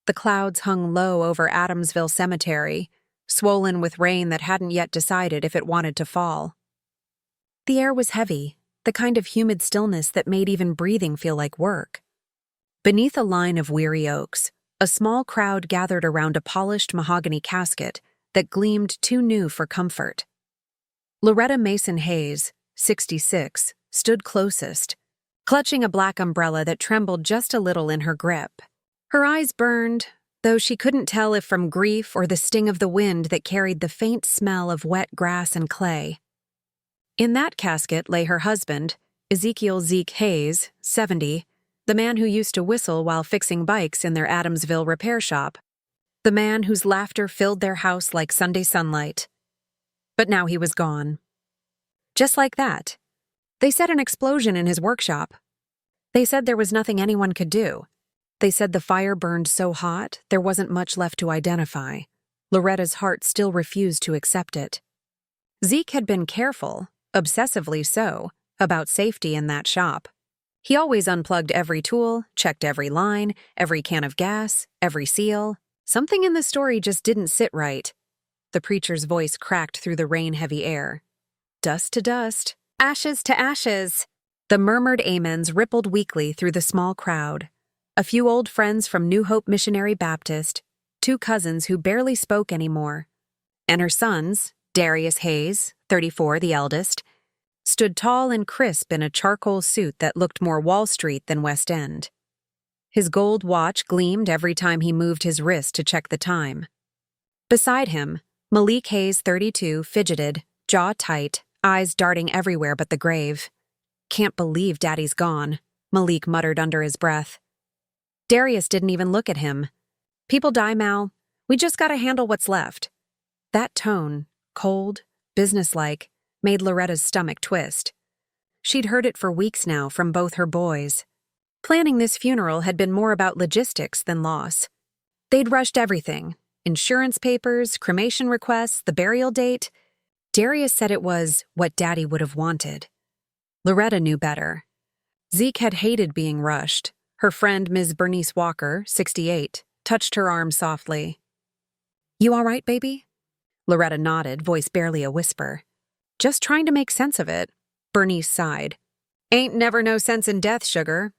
The clouds hung low over Adamsville Cemetery, swollen with rain that hadn't yet decided if it wanted to fall. The air was heavy, the kind of humid stillness that made even breathing feel like work. Beneath a line of weary oaks, a small crowd gathered around a polished mahogany casket that gleamed too new for comfort. Loretta Mason-Hayes, 66, stood closest, clutching a black umbrella that trembled just a little in her grip. Her eyes burned, though she couldn't tell if from grief or the sting of the wind that carried the faint smell of wet grass and clay. In that casket lay her husband, Zeke Hayes, 70, the man who used to whistle while fixing bikes in their Adamsville repair shop, the man whose laughter filled their house like Sunday sunlight. But now he was gone. Just like that. They said an explosion in his workshop. They said there was nothing anyone could do. They said the fire burned so hot there wasn't much left to identify. Loretta's heart still refused to accept it. Zeke had been careful, obsessively so, about safety in that shop. He always unplugged every tool, checked every line, every can of gas, every seal. Something in the story just didn't sit right. The preacher's voice cracked through the rain-heavy air. Dust to dust, ashes to ashes. The murmured amens rippled weakly through the small crowd. A few old friends from New Hope Missionary Baptist, 2 cousins who barely spoke anymore, and her sons, Darius Hayes, 34, the eldest, stood tall and crisp in a charcoal suit that looked more Wall Street than West End. His gold watch gleamed every time he moved his wrist to check the time. Beside him, Malik Hayes, 32, fidgeted, jaw tight, eyes darting everywhere but the grave. "Can't believe Daddy's gone," Malik muttered under his breath. Darius didn't even look at him. "People die, Mal. We just gotta handle what's left." That tone, cold, businesslike, made Loretta's stomach twist. She'd heard it for weeks now from both her boys. Planning this funeral had been more about logistics than loss. They'd rushed everything: insurance papers, cremation requests, the burial date. Darius said it was what Daddy would have wanted. Loretta knew better. Zeke had hated being rushed. Her friend, Ms. Bernice Walker, 68, touched her arm softly. "You all right, baby?" Loretta nodded, voice barely a whisper. "Just trying to make sense of it," Bernice sighed. "Ain't never no sense in death, sugar.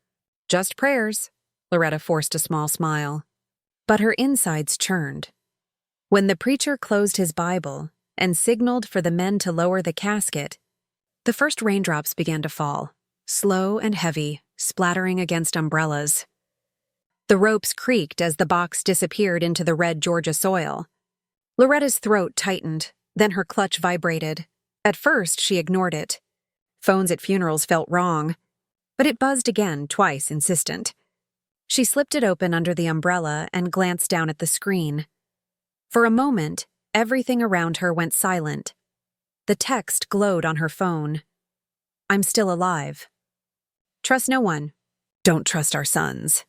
Just prayers." Loretta forced a small smile. But her insides churned. When the preacher closed his Bible and signaled for the men to lower the casket, the first raindrops began to fall, slow and heavy, splattering against umbrellas. The ropes creaked as the box disappeared into the red Georgia soil. Loretta's throat tightened, then her clutch vibrated. At first, she ignored it. Phones at funerals felt wrong, but it buzzed again, twice, insistent. She slipped it open under the umbrella and glanced down at the screen. For a moment, everything around her went silent. The text glowed on her phone. "I'm still alive. Trust no one. Don't trust our sons."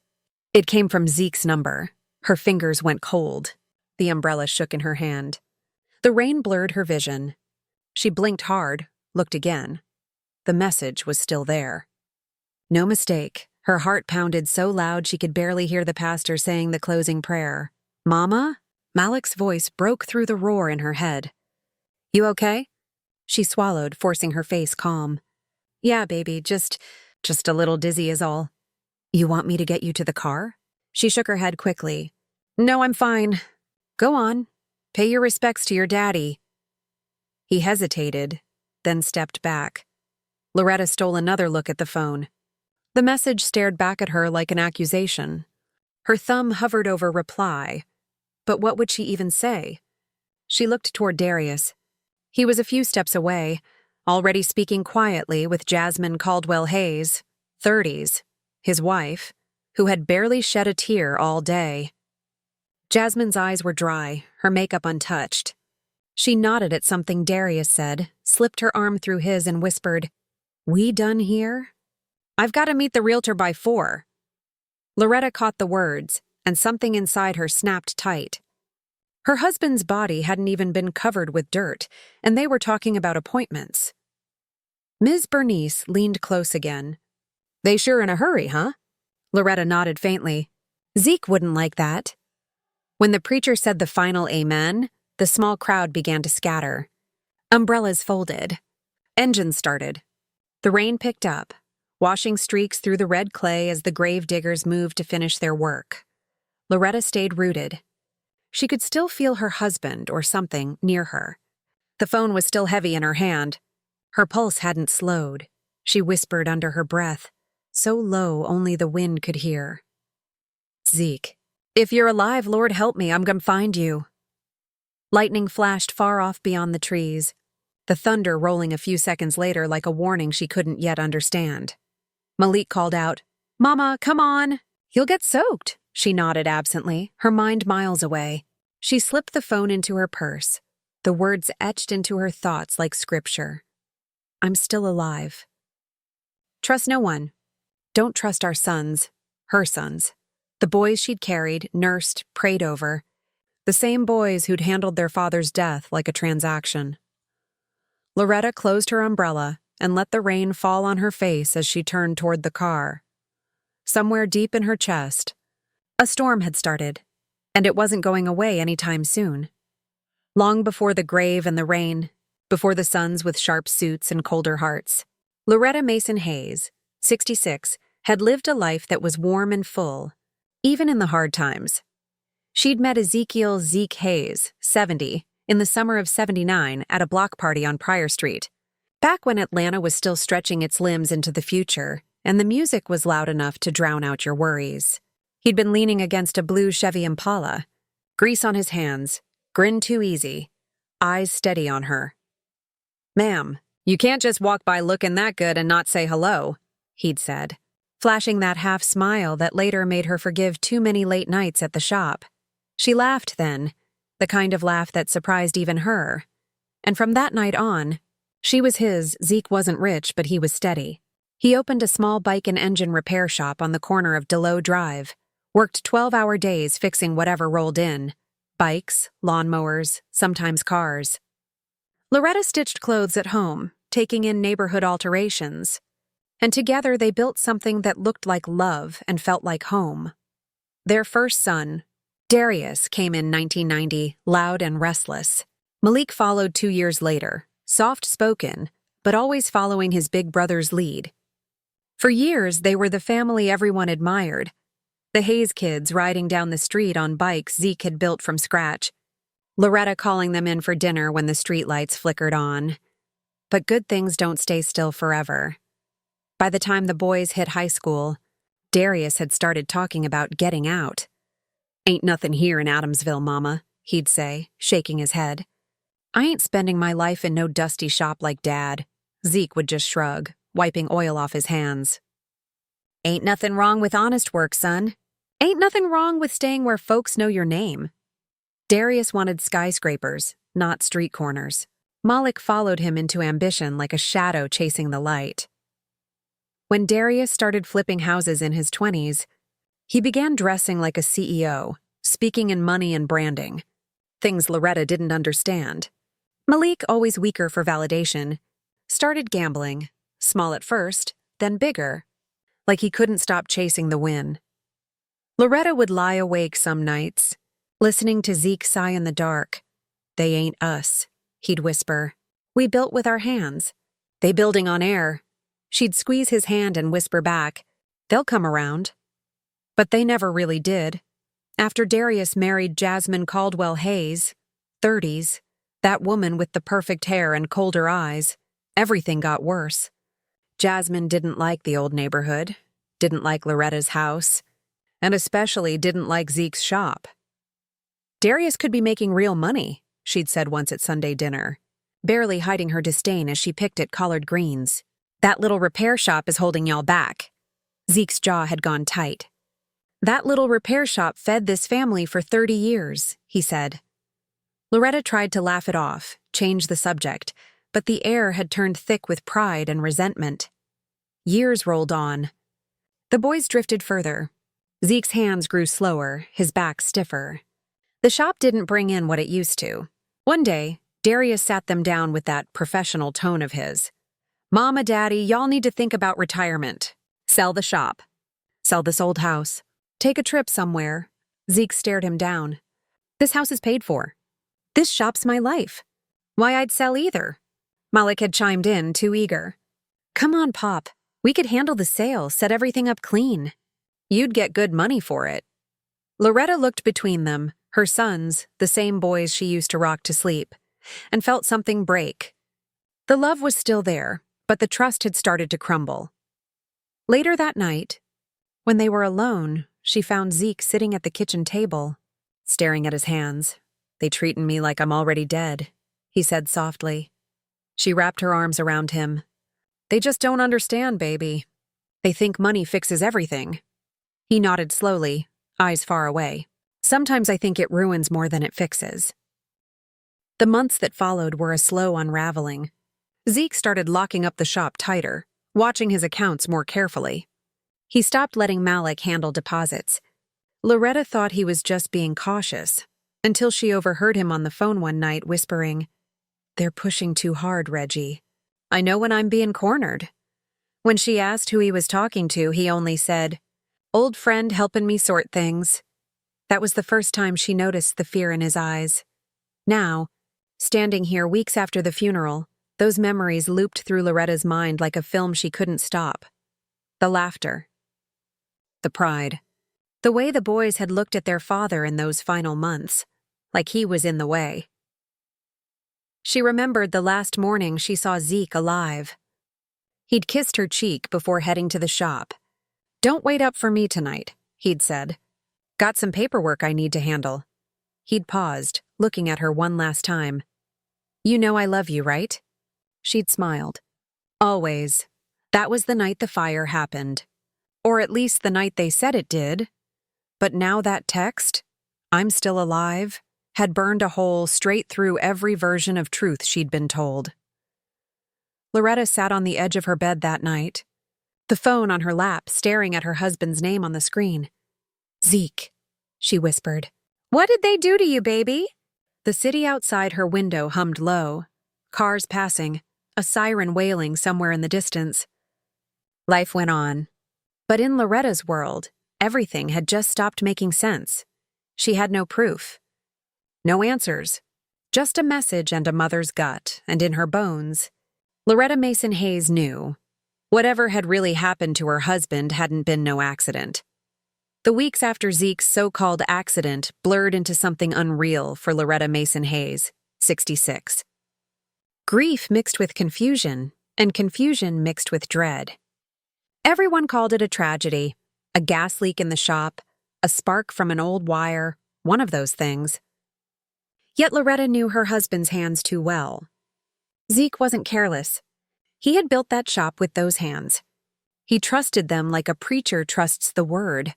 It came from Zeke's number. Her fingers went cold. The umbrella shook in her hand. The rain blurred her vision. She blinked hard, looked again. The message was still there. No mistake. Her heart pounded so loud she could barely hear the pastor saying the closing prayer. "Mama?" Malik's voice broke through the roar in her head. "You okay?" She swallowed, forcing her face calm. "Yeah, baby, just a little dizzy is all." "You want me to get you to the car?" She shook her head quickly. "No, I'm fine. Go on. Pay your respects to your daddy." He hesitated, then stepped back. Loretta stole another look at the phone. The message stared back at her like an accusation. Her thumb hovered over reply. But what would she even say? She looked toward Darius. He was a few steps away, already speaking quietly with Jasmine Caldwell Hayes, 30s, his wife, who had barely shed a tear all day. Jasmine's eyes were dry, her makeup untouched. She nodded at something Darius said, slipped her arm through his and whispered, "We done here? I've got to meet the realtor by 4. Loretta caught the words, and something inside her snapped tight. Her husband's body hadn't even been covered with dirt, and they were talking about appointments. Ms. Bernice leaned close again. "They sure in a hurry, huh?" Loretta nodded faintly. "Zeke wouldn't like that." When the preacher said the final amen, the small crowd began to scatter. Umbrellas folded. Engines started. The rain picked up, washing streaks through the red clay as the grave diggers moved to finish their work. Loretta stayed rooted. She could still feel her husband or something near her. The phone was still heavy in her hand. Her pulse hadn't slowed. She whispered under her breath, so low only the wind could hear. "Zeke, if you're alive, Lord help me, I'm gonna find you." Lightning flashed far off beyond the trees, the thunder rolling a few seconds later like a warning she couldn't yet understand. Malik called out, "Mama, come on! You'll get soaked." She nodded absently, her mind miles away. She slipped the phone into her purse, the words etched into her thoughts like scripture. "I'm still alive." Trust no one. Don't trust our sons, her sons. The boys she'd carried, nursed, prayed over. The same boys who'd handled their father's death like a transaction. Loretta closed her umbrella and let the rain fall on her face as she turned toward the car. Somewhere deep in her chest, a storm had started, and it wasn't going away anytime soon. Long before the grave and the rain, before the sons with sharp suits and colder hearts, Loretta Mason-Hayes, 66, had lived a life that was warm and full, even in the hard times. She'd met Zeke Hayes, 70, in the summer of '79 at a block party on Pryor Street, back when Atlanta was still stretching its limbs into the future and the music was loud enough to drown out your worries. He'd been leaning against a blue Chevy Impala, grease on his hands, grin too easy, eyes steady on her. "Ma'am, you can't just walk by looking that good and not say hello," he'd said, flashing that half-smile that later made her forgive too many late nights at the shop. She laughed then, the kind of laugh that surprised even her. And from that night on, she was his. Zeke wasn't rich, but he was steady. He opened a small bike and engine repair shop on the corner of Delow Drive, worked 12-hour days fixing whatever rolled in, bikes, lawnmowers, sometimes cars. Loretta stitched clothes at home, taking in neighborhood alterations, and together they built something that looked like love and felt like home. Their first son, Darius, came in 1990, loud and restless. Malik followed 2 years later, soft-spoken, but always following his big brother's lead. For years, they were the family everyone admired, the Hayes kids riding down the street on bikes Zeke had built from scratch, Loretta calling them in for dinner when the streetlights flickered on. But good things don't stay still forever. By the time the boys hit high school, Darius had started talking about getting out. "Ain't nothing here in Adamsville, Mama," he'd say, shaking his head. "I ain't spending my life in no dusty shop like Dad." Zeke would just shrug, wiping oil off his hands. "Ain't nothing wrong with honest work, son. Ain't nothing wrong with staying where folks know your name." Darius wanted skyscrapers, not street corners. Malik followed him into ambition like a shadow chasing the light. When Darius started flipping houses in his 20s, he began dressing like a CEO, speaking in money and branding, things Loretta didn't understand. Malik, always weaker for validation, started gambling, small at first, then bigger, like he couldn't stop chasing the win. Loretta would lie awake some nights, listening to Zeke sigh in the dark. "They ain't us," he'd whisper. "We built with our hands. They building on air." She'd squeeze his hand and whisper back, "They'll come around." But they never really did. After Darius married Jasmine Caldwell Hayes, 30s, that woman with the perfect hair and colder eyes, everything got worse. Jasmine didn't like the old neighborhood, didn't like Loretta's house, and especially didn't like Zeke's shop. "Darius could be making real money," she'd said once at Sunday dinner, barely hiding her disdain as she picked at collard greens. "That little repair shop is holding y'all back." Zeke's jaw had gone tight. "That little repair shop fed this family for 30 years, he said. Loretta tried to laugh it off, change the subject, but the air had turned thick with pride and resentment. Years rolled on. The boys drifted further. Zeke's hands grew slower, his back stiffer. The shop didn't bring in what it used to. One day, Darius sat them down with that professional tone of his. "Mama, Daddy, y'all need to think about retirement. Sell the shop. Sell this old house. Take a trip somewhere." Zeke stared him down. This house is paid for. This shop's my life. Why I'd sell either. Malik had chimed in, too eager. Come on, Pop. We could handle the sale, set everything up clean. You'd get good money for it. Loretta looked between them, her sons, the same boys she used to rock to sleep, and felt something break. The love was still there, but the trust had started to crumble. Later that night, when they were alone, she found Zeke sitting at the kitchen table, staring at his hands. They treatin' me like I'm already dead, he said softly. She wrapped her arms around him. They just don't understand, baby. They think money fixes everything. He nodded slowly, eyes far away. Sometimes I think it ruins more than it fixes. The months that followed were a slow unraveling. Zeke started locking up the shop tighter, watching his accounts more carefully. He stopped letting Malik handle deposits. Loretta thought he was just being cautious, until she overheard him on the phone one night whispering, "They're pushing too hard, Reggie. I know when I'm being cornered." When she asked who he was talking to, he only said, "Old friend helping me sort things." That was the first time she noticed the fear in his eyes. Now, standing here weeks after the funeral, those memories looped through Loretta's mind like a film she couldn't stop. The laughter. The pride. The way the boys had looked at their father in those final months, like he was in the way. She remembered the last morning she saw Zeke alive. He'd kissed her cheek before heading to the shop. "Don't wait up for me tonight," he'd said. "Got some paperwork I need to handle." He'd paused, looking at her one last time. "You know I love you, right?" She'd smiled. "Always." That was the night the fire happened. Or at least the night they said it did. But now that text, "I'm still alive," had burned a hole straight through every version of truth she'd been told. Loretta sat on the edge of her bed that night, the phone on her lap, staring at her husband's name on the screen. "Zeke," she whispered. "What did they do to you, baby?" The city outside her window hummed low, cars passing, a siren wailing somewhere in the distance. Life went on. But in Loretta's world, everything had just stopped making sense. She had no proof. No answers. Just a message and a mother's gut, and in her bones. Loretta Mason-Hayes knew. Whatever had really happened to her husband hadn't been no accident. The weeks after Zeke's so-called accident blurred into something unreal for Loretta Mason-Hayes, 66. Grief mixed with confusion, and confusion mixed with dread. Everyone called it a tragedy, a gas leak in the shop, a spark from an old wire, one of those things. Yet Loretta knew her husband's hands too well. Zeke wasn't careless. He had built that shop with those hands. He trusted them like a preacher trusts the word.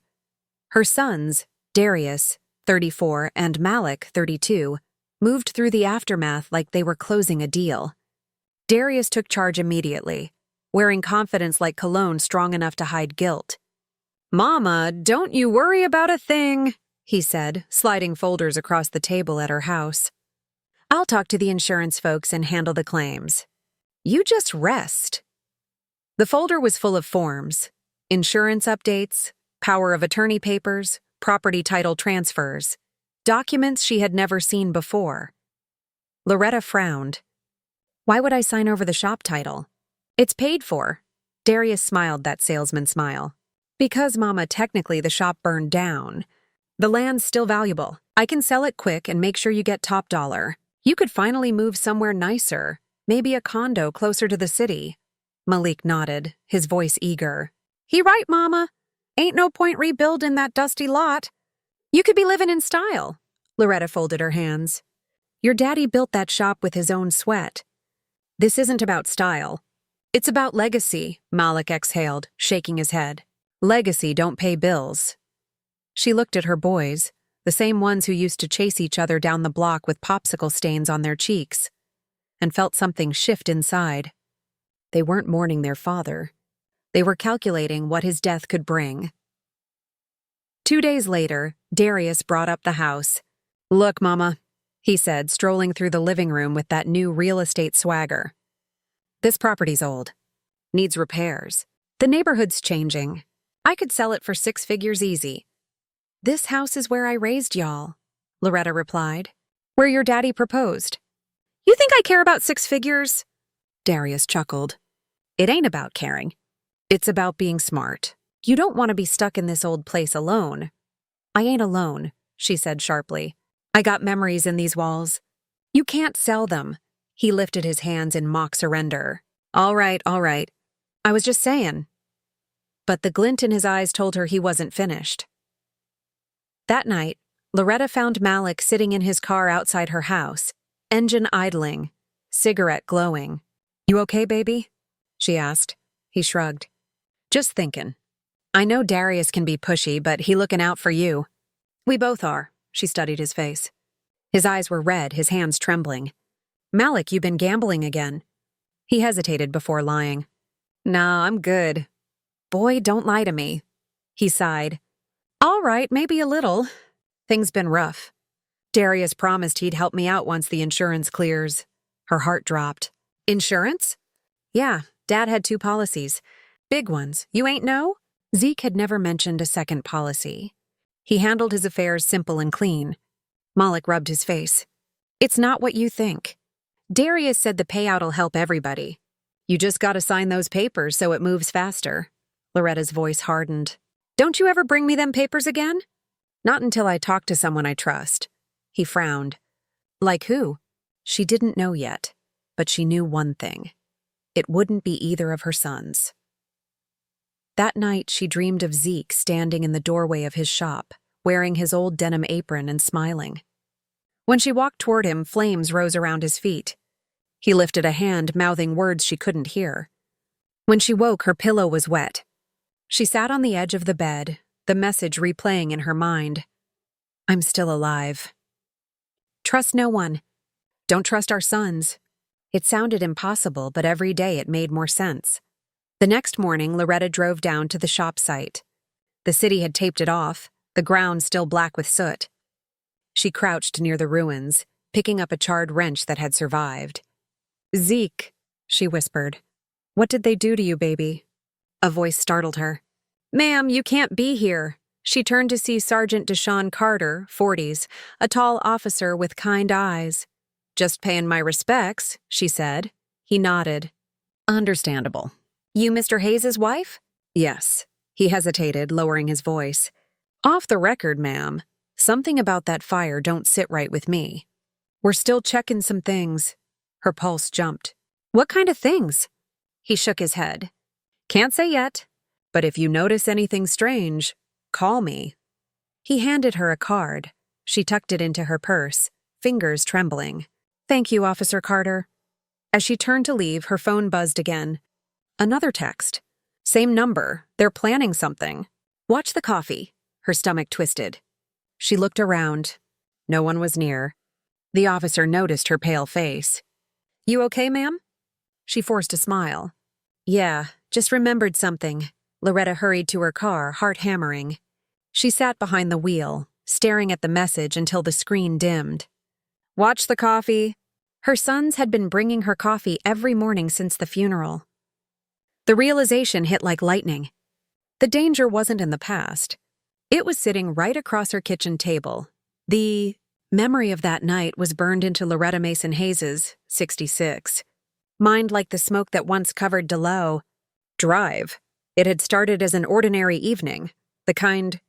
Her sons, Darius, 34, and Malik, 32, moved through the aftermath like they were closing a deal. Darius took charge immediately, wearing confidence like cologne strong enough to hide guilt. "Mama, don't you worry about a thing," he said, sliding folders across the table at her house. "I'll talk to the insurance folks and handle the claims. You just rest." The folder was full of forms, insurance updates, power of attorney papers, property title transfers, documents she had never seen before. Loretta frowned. "Why would I sign over the shop title? It's paid for." Darius smiled that salesman smile. "Because, Mama, technically the shop burned down. The land's still valuable. I can sell it quick and make sure you get top dollar. You could finally move somewhere nicer, maybe a condo closer to the city." Malik nodded, his voice eager. "He right, Mama. Ain't no point rebuilding that dusty lot. You could be living in style." Loretta folded her hands. "Your daddy built that shop with his own sweat. This isn't about style. It's about legacy," Malik exhaled, shaking his head. "Legacy don't pay bills." She looked at her boys, the same ones who used to chase each other down the block with popsicle stains on their cheeks, and felt something shift inside. They weren't mourning their father. They were calculating what his death could bring. 2 days later, Darius brought up the house. "Look, Mama," he said, strolling through the living room with that new real estate swagger. "This property's old. Needs repairs. The neighborhood's changing. I could sell it for 6 figures easy. This house is where I raised y'all. Loretta replied. Where your daddy proposed. You think I care about six figures? Darius chuckled. It ain't about caring. It's about being smart. You don't want to be stuck in this old place alone. I ain't alone, she said sharply. I got memories in these walls. You can't sell them. He lifted his hands in mock surrender. All right. I was just saying. But the glint in his eyes told her he wasn't finished. That night, Loretta found Malik sitting in his car outside her house, engine idling, cigarette glowing. You okay, baby? She asked. He shrugged. Just thinking. I know Darius can be pushy, but he looking out for you. We both are. She studied his face. His eyes were red, his hands trembling. Malik, you been gambling again. He hesitated before lying. Nah, I'm good. Boy, don't lie to me. He sighed. All right, maybe a little. Things been rough. Darius promised he'd help me out once the insurance clears. Her heart dropped. Insurance? Yeah, Dad had 2 policies. Big ones. You ain't know? Zeke had never mentioned a second policy. He handled his affairs simple and clean. Malik rubbed his face. It's not what you think. Darius said the payout'll help everybody. You just gotta sign those papers so it moves faster. Loretta's voice hardened. Don't you ever bring me them papers again? Not until I talk to someone I trust. He frowned. Like who? She didn't know yet, but she knew one thing. It wouldn't be either of her sons. That night, she dreamed of Zeke standing in the doorway of his shop, wearing his old denim apron and smiling. When she walked toward him, flames rose around his feet. He lifted a hand, mouthing words she couldn't hear. When she woke, her pillow was wet. She sat on the edge of the bed, the message replaying in her mind. I'm still alive. Trust no one. Don't trust our sons. It sounded impossible, but every day it made more sense. The next morning, Loretta drove down to the shop site. The city had taped it off, the ground still black with soot. She crouched near the ruins, picking up a charred wrench that had survived. Zeke, she whispered. What did they do to you, baby? A voice startled her. Ma'am, you can't be here. She turned to see Sergeant Deshaun Carter, 40s, a tall officer with kind eyes. Just paying my respects, she said. He nodded. Understandable. You Mr. Hayes's wife? Yes. He hesitated, lowering his voice. Off the record, ma'am. Something about that fire don't sit right with me. We're still checking some things. Her pulse jumped. What kind of things? He shook his head. Can't say yet, but if you notice anything strange, call me. He handed her a card. She tucked it into her purse, fingers trembling. Thank you, Officer Carter. As she turned to leave, her phone buzzed again. Another text. Same number. They're planning something. Watch the coffee. Her stomach twisted. She looked around. No one was near. The officer noticed her pale face. You okay, ma'am? She forced a smile. Yeah, just remembered something. Loretta hurried to her car, heart hammering. She sat behind the wheel, staring at the message until the screen dimmed. Watch the coffee. Her sons had been bringing her coffee every morning since the funeral. The realization hit like lightning. The danger wasn't in the past. It was sitting right across her kitchen table. The memory of that night was burned into Loretta Mason-Hayes', 66. Mind like the smoke that once covered DeLoe. Drive. It had started as an ordinary evening, the kind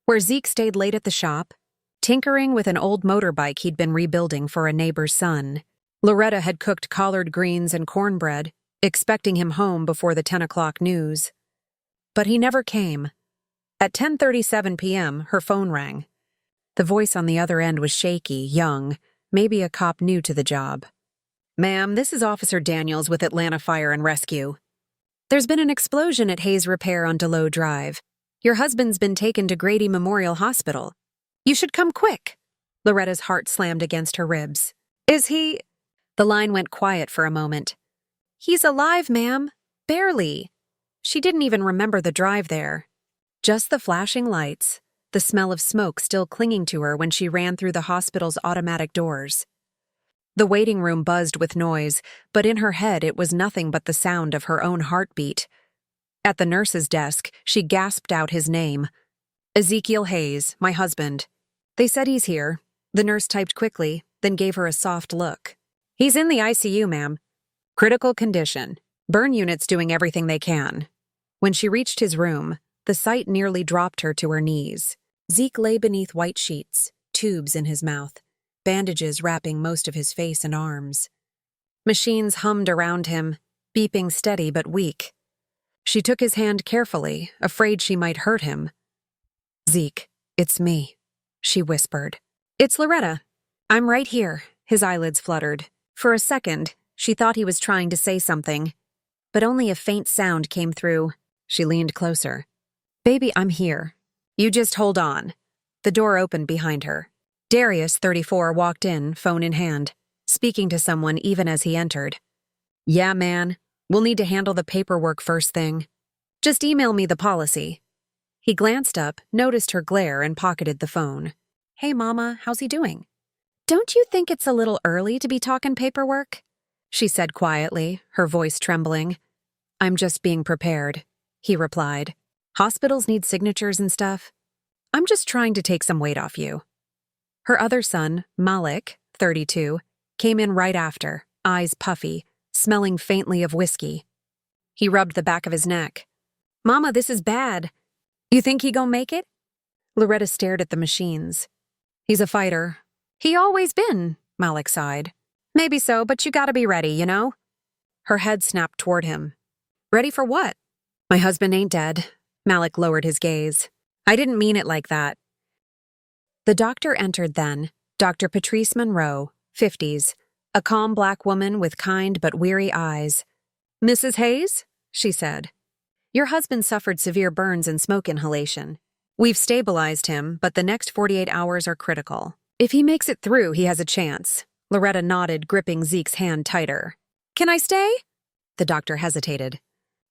where Zeke stayed late at the shop, tinkering with an old motorbike he'd been rebuilding for a neighbor's son. Loretta had cooked collard greens and cornbread, expecting him home before the 10 o'clock news. But he never came. At 10:37 p.m., her phone rang. The voice on the other end was shaky, young, maybe a cop new to the job. Ma'am, this is Officer Daniels with Atlanta Fire and Rescue. There's been an explosion at Hayes Repair on DeLoe Drive. Your husband's been taken to Grady Memorial Hospital. You should come quick. Loretta's heart slammed against her ribs. Is he? The line went quiet for a moment. He's alive, ma'am. Barely. She didn't even remember the drive there. Just the flashing lights, the smell of smoke still clinging to her when she ran through the hospital's automatic doors. The waiting room buzzed with noise, but in her head it was nothing but the sound of her own heartbeat. At the nurse's desk, she gasped out his name. Ezekiel Hayes, my husband. They said he's here. The nurse typed quickly, then gave her a soft look. He's in the ICU, ma'am. Critical condition. Burn units doing everything they can. When she reached his room, the sight nearly dropped her to her knees. Zeke lay beneath white sheets, tubes in his mouth, bandages wrapping most of his face and arms. Machines hummed around him, beeping steady but weak. She took his hand carefully, afraid she might hurt him. Zeke, it's me, she whispered. It's Loretta. I'm right here. His eyelids fluttered. For a second, she thought he was trying to say something, but only a faint sound came through. She leaned closer. Baby, I'm here. You just hold on. The door opened behind her. Darius, 34, walked in, phone in hand, speaking to someone even as he entered. Yeah, man. We'll need to handle the paperwork first thing. Just email me the policy. He glanced up, noticed her glare, and pocketed the phone. Hey, Mama, how's he doing? Don't you think it's a little early to be talking paperwork? She said quietly, her voice trembling. I'm just being prepared, he replied. Hospitals need signatures and stuff. I'm just trying to take some weight off you. Her other son, Malik, 32, came in right after, eyes puffy, smelling faintly of whiskey. He rubbed the back of his neck. Mama, this is bad. You think he gon' make it? Loretta stared at the machines. He's a fighter. He always been, Malik sighed. Maybe so, but you gotta be ready, you know? Her head snapped toward him. Ready for what? My husband ain't dead. Malik lowered his gaze. I didn't mean it like that. The doctor entered then, Dr. Patrice Monroe, 50s, a calm black woman with kind but weary eyes. Mrs. Hayes? She said. Your husband suffered severe burns and smoke inhalation. We've stabilized him, but the next 48 hours are critical. If he makes it through, he has a chance. Loretta nodded, gripping Zeke's hand tighter. Can I stay? The doctor hesitated.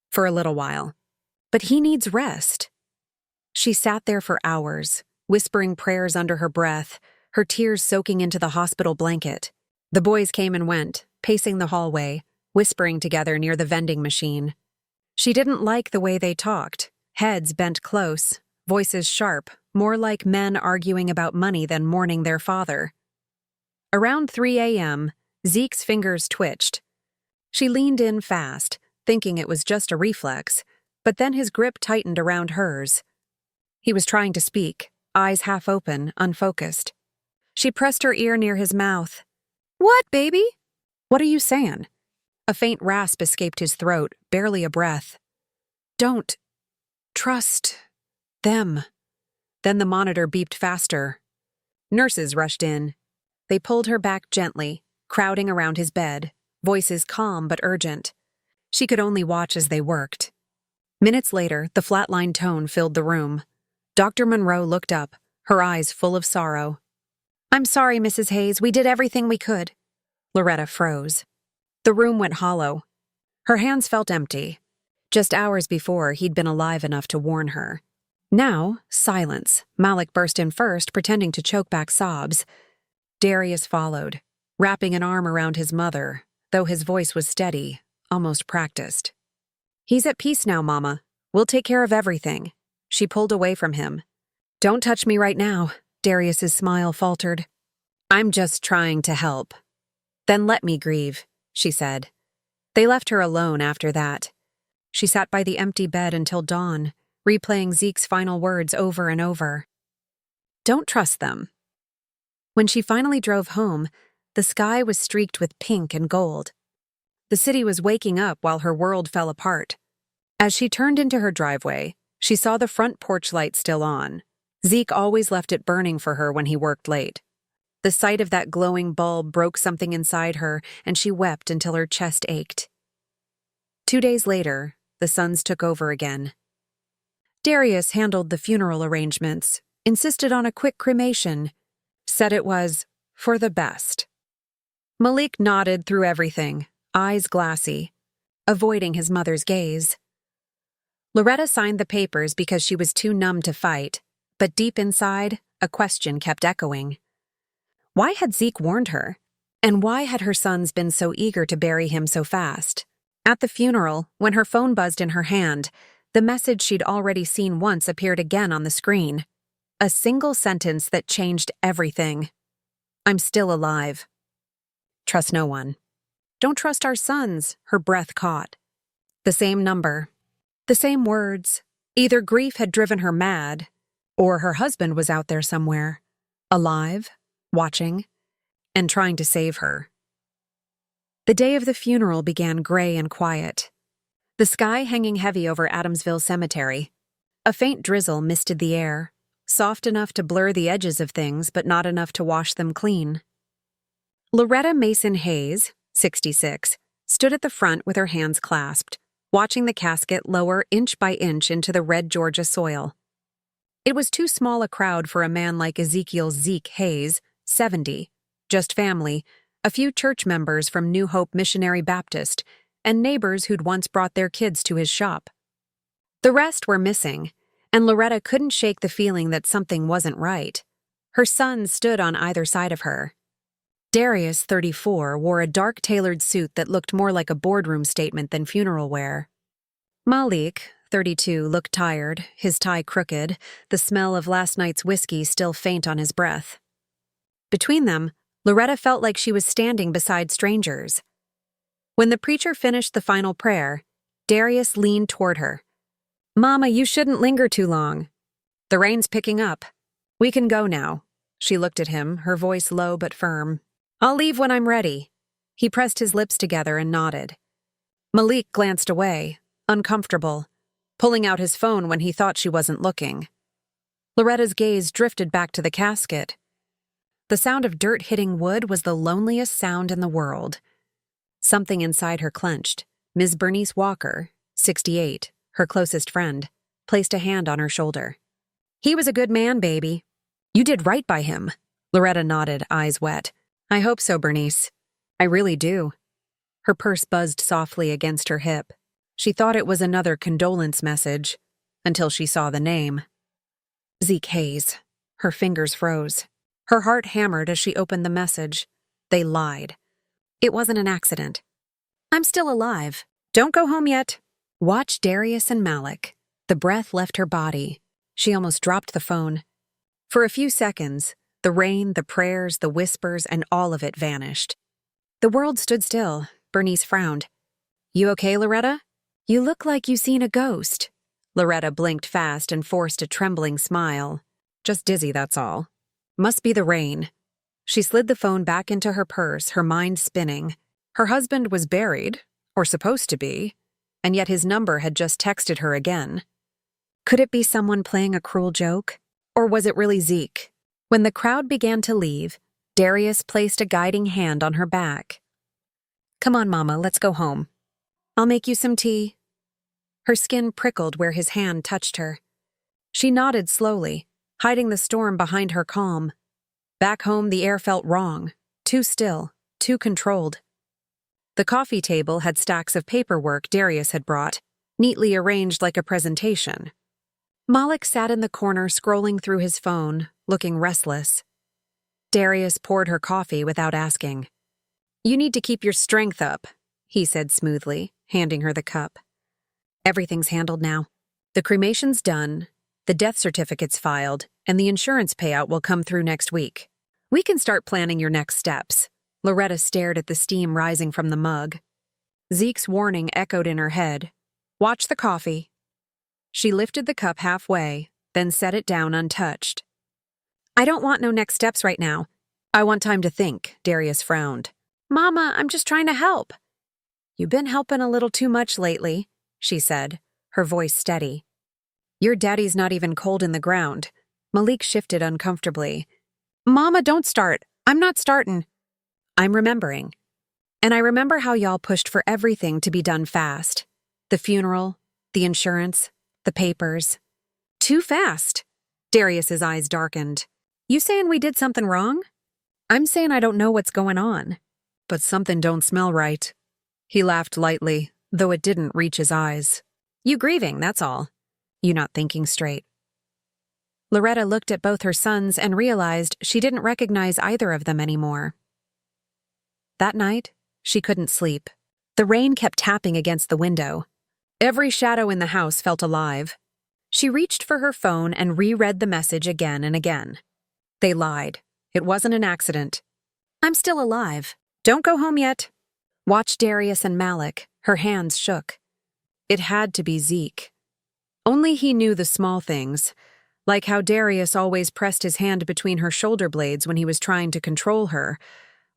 For a little while. But he needs rest. She sat there for hours, whispering prayers under her breath, her tears soaking into the hospital blanket. The boys came and went, pacing the hallway, whispering together near the vending machine. She didn't like the way they talked, heads bent close, voices sharp, more like men arguing about money than mourning their father. Around 3 a.m., Zeke's fingers twitched. She leaned in fast, thinking it was just a reflex, but then his grip tightened around hers. He was trying to speak, eyes half open, unfocused. She pressed her ear near his mouth. What, baby? What are you saying? A faint rasp escaped his throat, barely a breath. Don't trust them. Then the monitor beeped faster. Nurses rushed in. They pulled her back gently, crowding around his bed, voices calm but urgent. She could only watch as they worked. Minutes later, the flatline tone filled the room. Dr. Monroe looked up, her eyes full of sorrow. I'm sorry, Mrs. Hayes, we did everything we could. Loretta froze. The room went hollow. Her hands felt empty. Just hours before, he'd been alive enough to warn her. Now, silence. Malik burst in first, pretending to choke back sobs. Darius followed, wrapping an arm around his mother, though his voice was steady, almost practiced. He's at peace now, Mama. We'll take care of everything. She pulled away from him. Don't touch me right now, Darius's smile faltered. I'm just trying to help. Then let me grieve, she said. They left her alone after that. She sat by the empty bed until dawn, replaying Zeke's final words over and over. Don't trust them. When she finally drove home, the sky was streaked with pink and gold. The city was waking up while her world fell apart. As she turned into her driveway, she saw the front porch light still on. Zeke always left it burning for her when he worked late. The sight of that glowing bulb broke something inside her, and she wept until her chest ached. 2 days later, the sons took over again. Darius handled the funeral arrangements, insisted on a quick cremation, said it was for the best. Malik nodded through everything, eyes glassy, avoiding his mother's gaze. Loretta signed the papers because she was too numb to fight, but deep inside, a question kept echoing. Why had Zeke warned her? And why had her sons been so eager to bury him so fast? At the funeral, when her phone buzzed in her hand, the message she'd already seen once appeared again on the screen. A single sentence that changed everything. I'm still alive. Trust no one. Don't trust our sons, her breath caught. The same number. The same words. Either grief had driven her mad, or her husband was out there somewhere, alive, watching, and trying to save her. The day of the funeral began gray and quiet. The sky hanging heavy over Adamsville Cemetery. A faint drizzle misted the air, soft enough to blur the edges of things but not enough to wash them clean. Loretta Mason-Hayes, 66, stood at the front with her hands clasped, watching the casket lower inch by inch into the red Georgia soil. It was too small a crowd for a man like Zeke Hayes, 70, just family, a few church members from New Hope Missionary Baptist, and neighbors who'd once brought their kids to his shop. The rest were missing, and Loretta couldn't shake the feeling that something wasn't right. Her sons stood on either side of her. Darius, 34, wore a dark tailored suit that looked more like a boardroom statement than funeral wear. Malik, 32, looked tired, his tie crooked, the smell of last night's whiskey still faint on his breath. Between them, Loretta felt like she was standing beside strangers. When the preacher finished the final prayer, Darius leaned toward her. "Mama, you shouldn't linger too long. The rain's picking up. We can go now." She looked at him, her voice low but firm. "I'll leave when I'm ready." He pressed his lips together and nodded. Malik glanced away, uncomfortable, pulling out his phone when he thought she wasn't looking. Loretta's gaze drifted back to the casket. The sound of dirt hitting wood was the loneliest sound in the world. Something inside her clenched. Ms. Bernice Walker, 68, her closest friend, placed a hand on her shoulder. "He was a good man, baby. You did right by him." Loretta nodded, eyes wet. "I hope so, Bernice. I really do." Her purse buzzed softly against her hip. She thought it was another condolence message, until she saw the name. Zeke Hayes. Her fingers froze. Her heart hammered as she opened the message. They lied. It wasn't an accident. "I'm still alive. Don't go home yet." Watch Darius and Malik. The breath left her body. She almost dropped the phone. For a few seconds, the rain, the prayers, the whispers, and all of it vanished. The world stood still. Bernice frowned. "You okay, Loretta?" "You look like you seen a ghost." Loretta blinked fast and forced a trembling smile. "Just dizzy, that's all. Must be the rain." She slid the phone back into her purse, her mind spinning. Her husband was buried, or supposed to be, and yet his number had just texted her again. Could it be someone playing a cruel joke? Or was it really Zeke? When the crowd began to leave, Darius placed a guiding hand on her back. "Come on, Mama, let's go home. I'll make you some tea." Her skin prickled where his hand touched her. She nodded slowly, hiding the storm behind her calm. Back home, the air felt wrong, too still, too controlled. The coffee table had stacks of paperwork Darius had brought, neatly arranged like a presentation. Malik sat in the corner scrolling through his phone, looking restless. Darius poured her coffee without asking. "You need to keep your strength up," he said smoothly, handing her the cup. "Everything's handled now. The cremation's done, the death certificate's filed, and the insurance payout will come through next week. We can start planning your next steps." Loretta stared at the steam rising from the mug. Zeke's warning echoed in her head. "Watch the coffee." She lifted the cup halfway, then set it down untouched. "I don't want no next steps right now. I want time to think," Darius frowned. "Mama, I'm just trying to help." "You've been helping a little too much lately," she said, her voice steady. "Your daddy's not even cold in the ground." Malik shifted uncomfortably. "Mama, don't start. I'm not startin'." "I'm remembering. And I remember how y'all pushed for everything to be done fast. The funeral, the insurance, the papers. Too fast." Darius's eyes darkened. "You saying we did something wrong?" "I'm saying I don't know what's going on. But something don't smell right." He laughed lightly, though it didn't reach his eyes. "You grieving, that's all. You not thinking straight." Loretta looked at both her sons and realized she didn't recognize either of them anymore. That night, she couldn't sleep. The rain kept tapping against the window. Every shadow in the house felt alive. She reached for her phone and reread the message again and again. They lied. It wasn't an accident. I'm still alive. Don't go home yet. Watch Darius and Malik. Her hands shook. It had to be Zeke. Only he knew the small things, like how Darius always pressed his hand between her shoulder blades when he was trying to control her,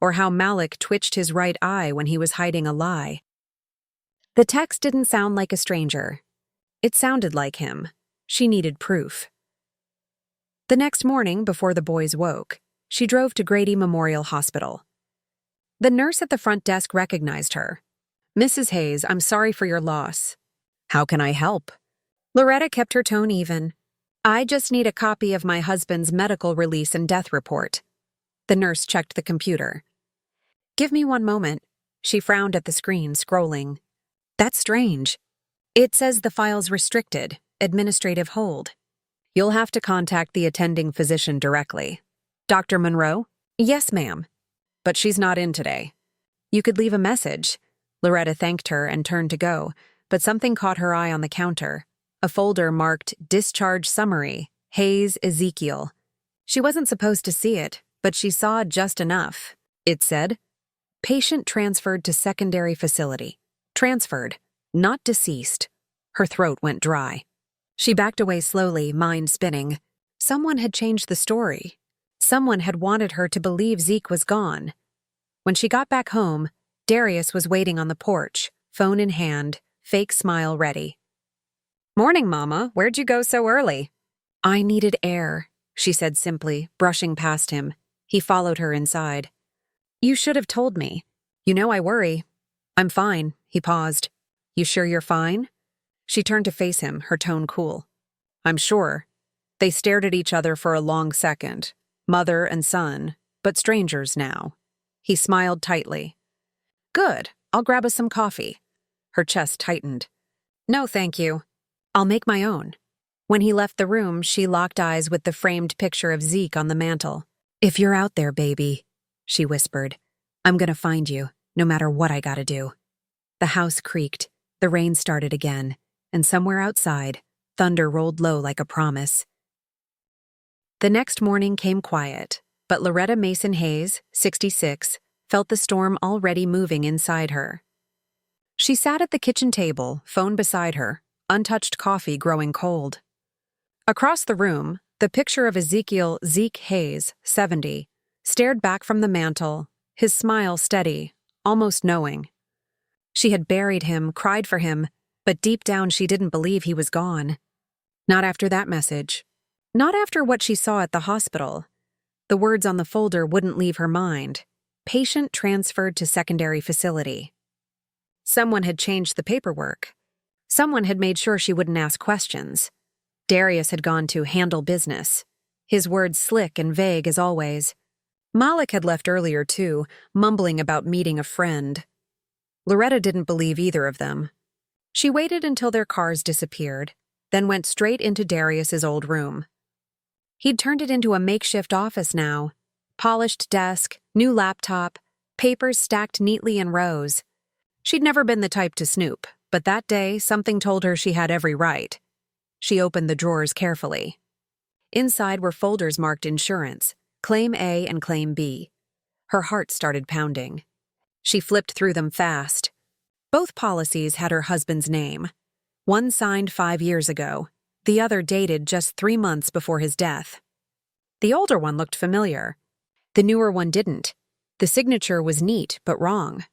or how Malik twitched his right eye when he was hiding a lie. The text didn't sound like a stranger. It sounded like him. She needed proof. The next morning, before the boys woke, she drove to Grady Memorial Hospital. The nurse at the front desk recognized her. "Mrs. Hayes, I'm sorry for your loss." "How can I help?" Loretta kept her tone even. "I just need a copy of my husband's medical release and death report." The nurse checked the computer. "Give me one moment." She frowned at the screen, scrolling. "That's strange. It says the file's restricted, administrative hold. You'll have to contact the attending physician directly." "Dr. Monroe?" "Yes, ma'am. But she's not in today." "You could leave a message." Loretta thanked her and turned to go, but something caught her eye on the counter. A folder marked Discharge Summary, Hayes Ezekiel. She wasn't supposed to see it, but she saw just enough. It said, "Patient transferred to secondary facility." Transferred, not deceased. Her throat went dry. She backed away slowly, mind spinning. Someone had changed the story. Someone had wanted her to believe Zeke was gone. When she got back home, Darius was waiting on the porch, phone in hand, fake smile ready. "Morning, Mama. Where'd you go so early?" "I needed air," she said simply, brushing past him. He followed her inside. "You should have told me. You know I worry." "I'm fine." He paused. "You sure you're fine?" She turned to face him, her tone cool. "I'm sure." They stared at each other for a long second. Mother and son, but strangers now. He smiled tightly. "Good. I'll grab us some coffee." Her chest tightened. "No, thank you. I'll make my own." When he left the room, she locked eyes with the framed picture of Zeke on the mantel. "If you're out there, baby," she whispered, "I'm gonna find you, no matter what I gotta do." The house creaked, the rain started again, and somewhere outside, thunder rolled low like a promise. The next morning came quiet, but Loretta Mason-Hayes, 66, felt the storm already moving inside her. She sat at the kitchen table, phone beside her, untouched coffee growing cold. Across the room, the picture of Ezekiel Zeke Hayes, 70, stared back from the mantel, his smile steady, almost knowing. She had buried him, cried for him, but deep down she didn't believe he was gone. Not after that message. Not after what she saw at the hospital. The words on the folder wouldn't leave her mind. Patient transferred to secondary facility. Someone had changed the paperwork. Someone had made sure she wouldn't ask questions. Darius had gone to handle business. His words slick and vague as always. Malik had left earlier too, mumbling about meeting a friend. Loretta didn't believe either of them. She waited until their cars disappeared, then went straight into Darius's old room. He'd turned it into a makeshift office now. Polished desk, new laptop, papers stacked neatly in rows. She'd never been the type to snoop, but that day something told her she had every right. She opened the drawers carefully. Inside were folders marked Insurance, Claim A and Claim B. Her heart started pounding. She flipped through them fast. Both policies had her husband's name. One signed 5 years ago, the other dated just 3 months before his death. The older one looked familiar. The newer one didn't. The signature was neat, but wrong.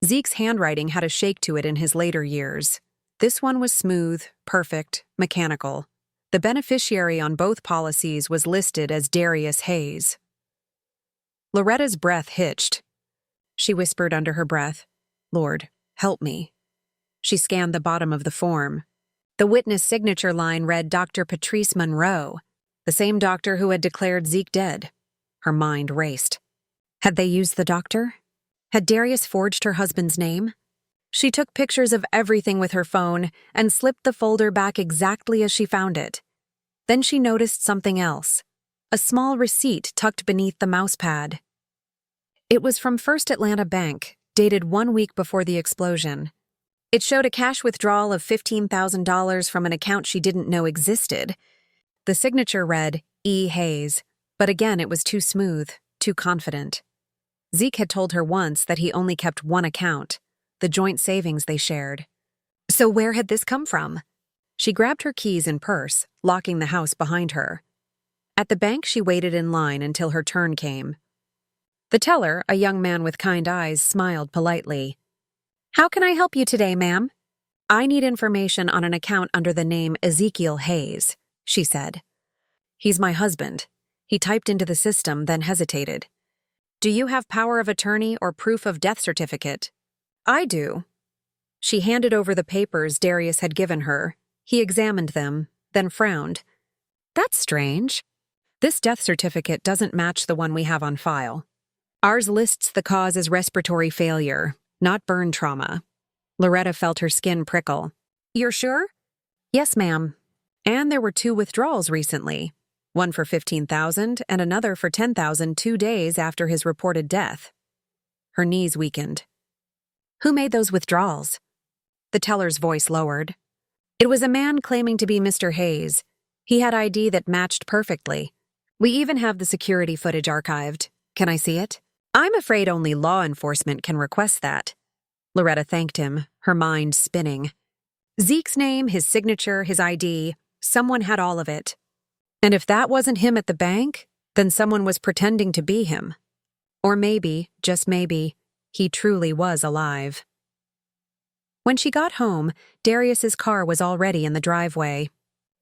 Zeke's handwriting had a shake to it in his later years. This one was smooth, perfect, mechanical. The beneficiary on both policies was listed as Darius Hayes. Loretta's breath hitched. She whispered under her breath, "Lord, help me." She scanned the bottom of the form. The witness signature line read Dr. Patrice Monroe, the same doctor who had declared Zeke dead. Her mind raced. Had they used the doctor? Had Darius forged her husband's name? She took pictures of everything with her phone and slipped the folder back exactly as she found it. Then she noticed something else. A small receipt tucked beneath the mousepad. It was from First Atlanta Bank, dated 1 week before the explosion. It showed a cash withdrawal of $15,000 from an account she didn't know existed. The signature read, E. Hayes, but again it was too smooth, too confident. Zeke had told her once that he only kept one account, the joint savings they shared. So where had this come from? She grabbed her keys and purse, locking the house behind her. At the bank, she waited in line until her turn came. The teller, a young man with kind eyes, smiled politely. "How can I help you today, ma'am?" "I need information on an account under the name Ezekiel Hayes," she said. "He's my husband." He typed into the system, then hesitated. "Do you have power of attorney or proof of death certificate?" "I do." She handed over the papers Darius had given her. He examined them, then frowned. "That's strange. This death certificate doesn't match the one we have on file. Ours lists the cause as respiratory failure, not burn trauma." Loretta felt her skin prickle. "You're sure?" "Yes, ma'am. And there were 2 withdrawals recently. One for $15,000 and another for $10,000 2 days after his reported death." Her knees weakened. "Who made those withdrawals?" The teller's voice lowered. "It was a man claiming to be Mr. Hayes. He had ID that matched perfectly. We even have the security footage archived. Can I see it?" "I'm afraid only law enforcement can request that." Loretta thanked him, her mind spinning. Zeke's name, his signature, his ID, someone had all of it. And if that wasn't him at the bank, then someone was pretending to be him. Or maybe, just maybe, he truly was alive. When she got home, Darius's car was already in the driveway.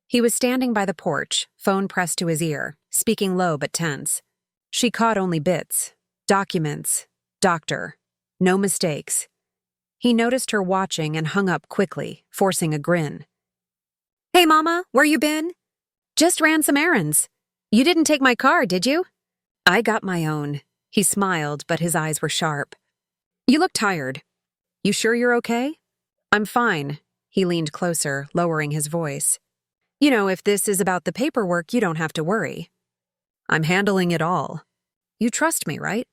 He was standing by the porch, phone pressed to his ear, speaking low but tense. She caught only bits. Documents. Doctor. No mistakes. He noticed her watching and hung up quickly, forcing a grin. "Hey, Mama, where you been?" "Just ran some errands. You didn't take my car, did you?" "I got my own." He smiled, but his eyes were sharp. "You look tired. You sure you're okay?" "I'm fine." He leaned closer, lowering his voice. "You know, if this is about the paperwork, you don't have to worry. I'm handling it all. You trust me, right?"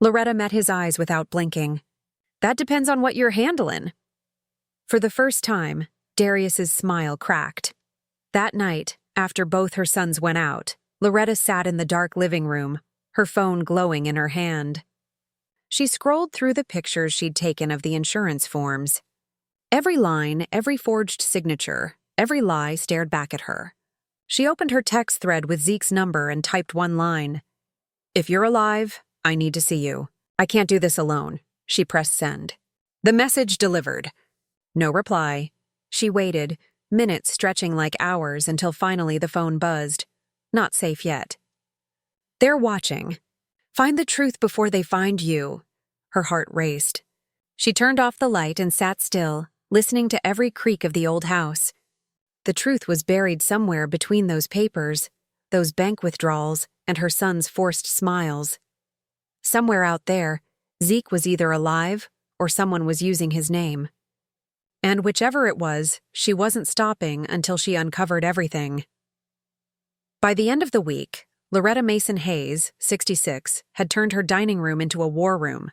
Loretta met his eyes without blinking. "That depends on what you're handling." For the first time, Darius's smile cracked. That night, after both her sons went out, Loretta sat in the dark living room, her phone glowing in her hand. She scrolled through the pictures she'd taken of the insurance forms. Every line, every forged signature, every lie stared back at her. She opened her text thread with Zeke's number and typed one line. "If you're alive, I need to see you. I can't do this alone." She pressed send. The message delivered. No reply. She waited, minutes stretching like hours until finally the phone buzzed. Not safe yet. "They're watching. Find the truth before they find you." Her heart raced. She turned off the light and sat still, listening to every creak of the old house. The truth was buried somewhere between those papers, those bank withdrawals, and her son's forced smiles. Somewhere out there, Zeke was either alive or someone was using his name. And whichever it was, she wasn't stopping until she uncovered everything. By the end of the week, Loretta Mason-Hayes, 66, had turned her dining room into a war room.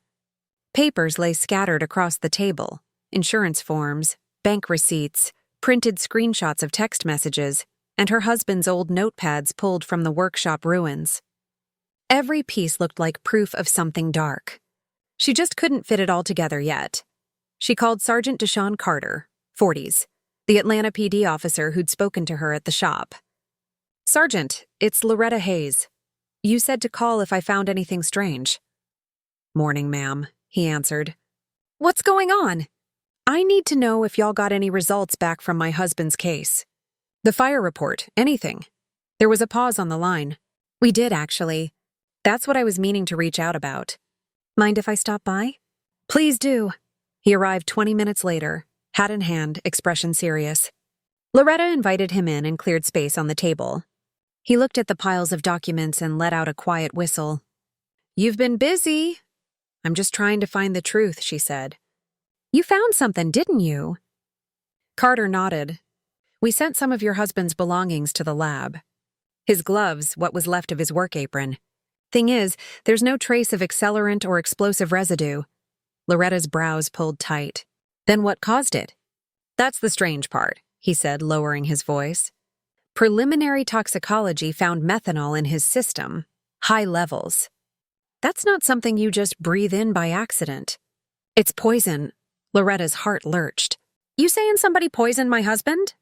Papers lay scattered across the table, insurance forms, bank receipts, printed screenshots of text messages, and her husband's old notepads pulled from the workshop ruins. Every piece looked like proof of something dark. She just couldn't fit it all together yet. She called Sergeant Deshaun Carter, 40s, the Atlanta PD officer who'd spoken to her at the shop. "Sergeant, it's Loretta Hayes. You said to call if I found anything strange." "Morning, ma'am," he answered. "What's going on?" "I need to know if y'all got any results back from my husband's case. The fire report, anything." There was a pause on the line. "We did, actually. That's what I was meaning to reach out about. Mind if I stop by?" "Please do." He arrived 20 minutes later, hat in hand, expression serious. Loretta invited him in and cleared space on the table. He looked at the piles of documents and let out a quiet whistle. "You've been busy." "I'm just trying to find the truth," she said. "You found something, didn't you?" Carter nodded. "We sent some of your husband's belongings to the lab. His gloves, what was left of his work apron. Thing is, there's no trace of accelerant or explosive residue." Loretta's brows pulled tight. "Then what caused it?" "That's the strange part," he said, lowering his voice. "Preliminary toxicology found methanol in his system. High levels." That's not something you just breathe in by accident. It's poison. Loretta's heart lurched. You saying somebody poisoned my husband?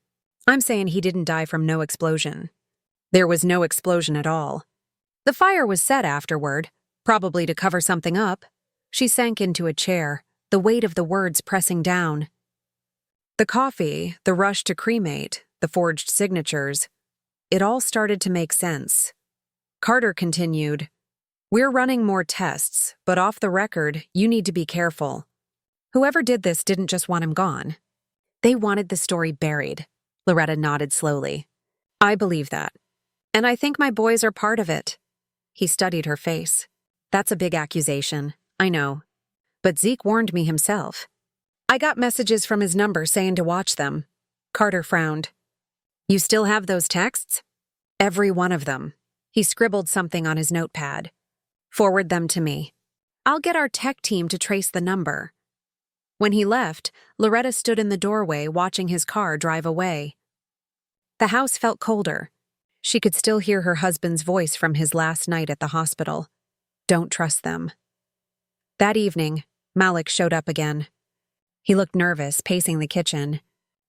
I'm saying he didn't die from no explosion. There was no explosion at all. The fire was set afterward, probably to cover something up. She sank into a chair, the weight of the words pressing down. The coffee, the rush to cremate, the forged signatures, it all started to make sense. Carter continued, "We're running more tests, but off the record, you need to be careful. Whoever did this didn't just want him gone. They wanted the story buried." Loretta nodded slowly. "I believe that. And I think my boys are part of it." He studied her face. "That's a big accusation, I know. But Zeke warned me himself. I got messages from his number saying to watch them." Carter frowned. "You still have those texts?" "Every one of them." He scribbled something on his notepad. "Forward them to me. I'll get our tech team to trace the number." When he left, Loretta stood in the doorway watching his car drive away. The house felt colder. She could still hear her husband's voice from his last night at the hospital. Don't trust them. That evening, Malik showed up again. He looked nervous, pacing the kitchen.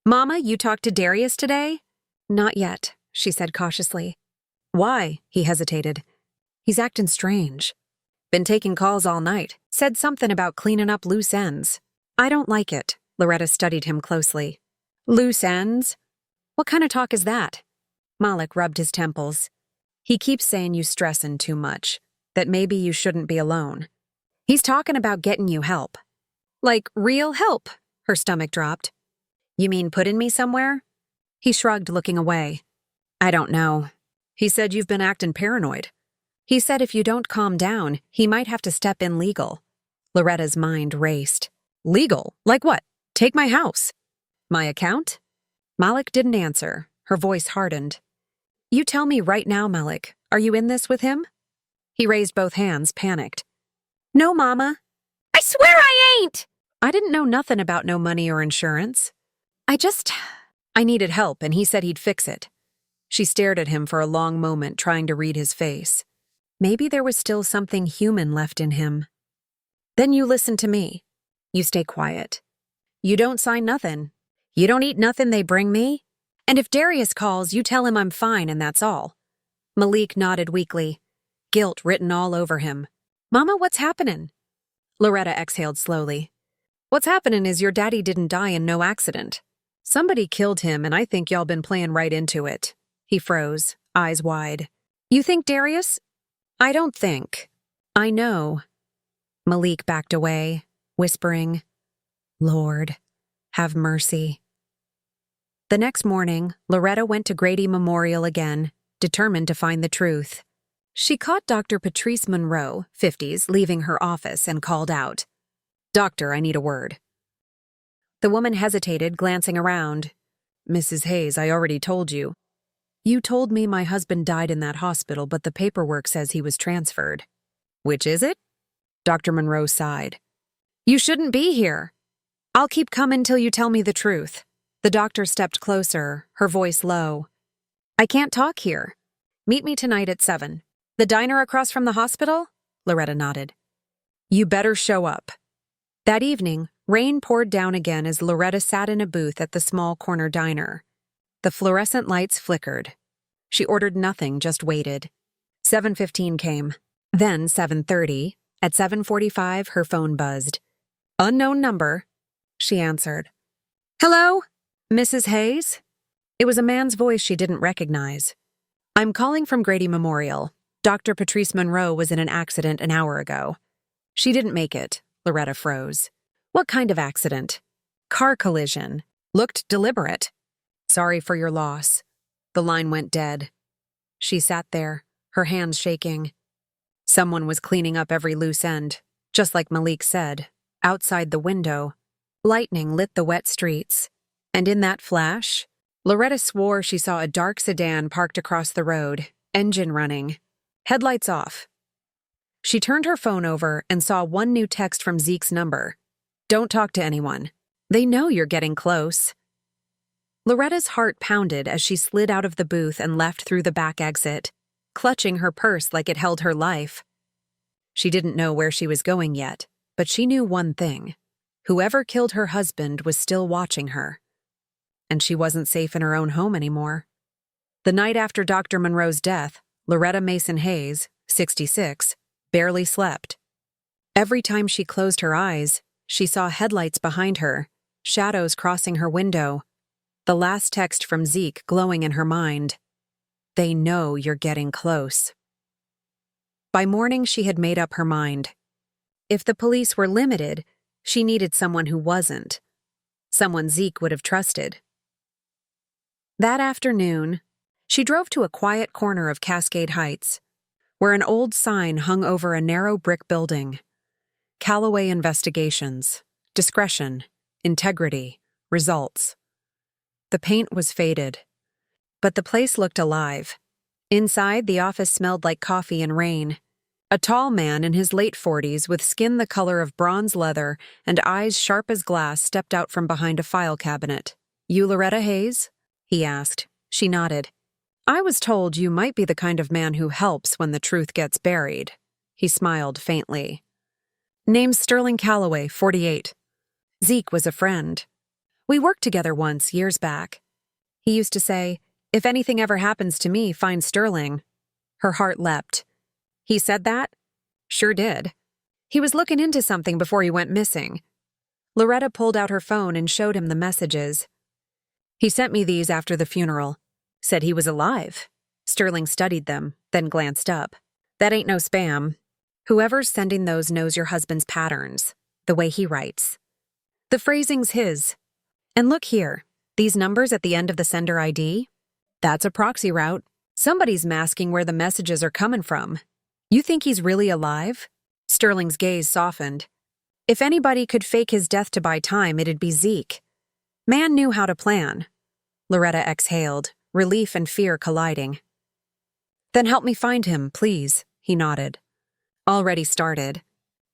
"Mama, you talked to Darius today?" "Not yet," she said cautiously. "Why?" He hesitated. "He's acting strange. Been taking calls all night. Said something about cleaning up loose ends." "I don't like it." Loretta studied him closely. "Loose ends? What kind of talk is that?" Malik rubbed his temples. "He keeps saying you stressin' too much, that maybe you shouldn't be alone. He's talking about getting you help." "Like real help?" Her stomach dropped. "You mean putting me somewhere?" He shrugged, looking away. "I don't know. He said you've been acting paranoid. He said if you don't calm down, he might have to step in legal." Loretta's mind raced. "Legal? Like what? Take my house? My account?" Malik didn't answer. Her voice hardened. "You tell me right now, Malik, are you in this with him?" He raised both hands, panicked. "No, Mama. I swear I ain't!" "I didn't know nothing about no money or insurance. I needed help, and he said he'd fix it." She stared at him for a long moment, trying to read his face. Maybe there was still something human left in him. "Then you listen to me. You stay quiet. You don't sign nothing. You don't eat nothing they bring me. And if Darius calls, you tell him I'm fine and that's all." Malik nodded weakly, guilt written all over him. "Mama, what's happening?" Loretta exhaled slowly. "What's happening is your daddy didn't die in no accident. Somebody killed him, and I think y'all been playing right into it." He froze, eyes wide. "You think Darius?" "I don't think. I know." Malik backed away, whispering, "Lord, have mercy." The next morning, Loretta went to Grady Memorial again, determined to find the truth. She caught Dr. Patrice Monroe, 50s, leaving her office and called out, "Doctor, I need a word." The woman hesitated, glancing around. "Mrs. Hayes, I already told you. You told me my husband died in that hospital, but the paperwork says he was transferred." "Which is it?" Dr. Monroe sighed. "You shouldn't be here. I'll keep coming till you tell me the truth." The doctor stepped closer, her voice low. "I can't talk here. Meet me tonight at 7. The diner across from the hospital?" Loretta nodded. "You better show up." That evening, rain poured down again as Loretta sat in a booth at the small corner diner. The fluorescent lights flickered. She ordered nothing, just waited. 7:15 came. Then 7:30. At 7:45, her phone buzzed. "Unknown number." She answered. "Hello? Mrs. Hayes?" It was a man's voice she didn't recognize. "I'm calling from Grady Memorial. Dr. Patrice Monroe was in an accident an hour ago." "She didn't make it." Loretta froze. "What kind of accident?" "Car collision. Looked deliberate." "Sorry for your loss." The line went dead. She sat there, her hands shaking. Someone was cleaning up every loose end, just like Malik said, outside the window. Lightning lit the wet streets, and in that flash, Loretta swore she saw a dark sedan parked across the road, engine running, headlights off. She turned her phone over and saw one new text from Zeke's number. "Don't talk to anyone. They know you're getting close." Loretta's heart pounded as she slid out of the booth and left through the back exit, clutching her purse like it held her life. She didn't know where she was going yet, but she knew one thing. Whoever killed her husband was still watching her. And she wasn't safe in her own home anymore. The night after Dr. Monroe's death, Loretta Mason-Hayes, 66, barely slept. Every time she closed her eyes, she saw headlights behind her, shadows crossing her window, the last text from Zeke glowing in her mind. They know you're getting close. By morning, she had made up her mind. If the police were limited, she needed someone who wasn't. Someone Zeke would have trusted. That afternoon, she drove to a quiet corner of Cascade Heights, where an old sign hung over a narrow brick building. Calloway Investigations. Discretion. Integrity. Results. The paint was faded, but the place looked alive. Inside, the office smelled like coffee and rain. A tall man in his late 40s with skin the color of bronze leather and eyes sharp as glass stepped out from behind a file cabinet. "You Loretta Hayes?" he asked. She nodded. "I was told you might be the kind of man who helps when the truth gets buried." He smiled faintly. "Name's Sterling Calloway, 48. Zeke was a friend. We worked together once, years back. He used to say, 'If anything ever happens to me, find Sterling.'" Her heart leapt. "He said that?" "Sure did. He was looking into something before he went missing." Loretta pulled out her phone and showed him the messages. "He sent me these after the funeral. Said he was alive." Sterling studied them, then glanced up. "That ain't no spam. Whoever's sending those knows your husband's patterns, the way he writes. The phrasing's his. And look here, these numbers at the end of the sender ID? That's a proxy route. Somebody's masking where the messages are coming from. You think he's really alive?" Sterling's gaze softened. If anybody could fake his death to buy time, it'd be Zeke. Man knew how to plan. Loretta exhaled, relief and fear colliding. "Then help me find him, please," he nodded. "Already started.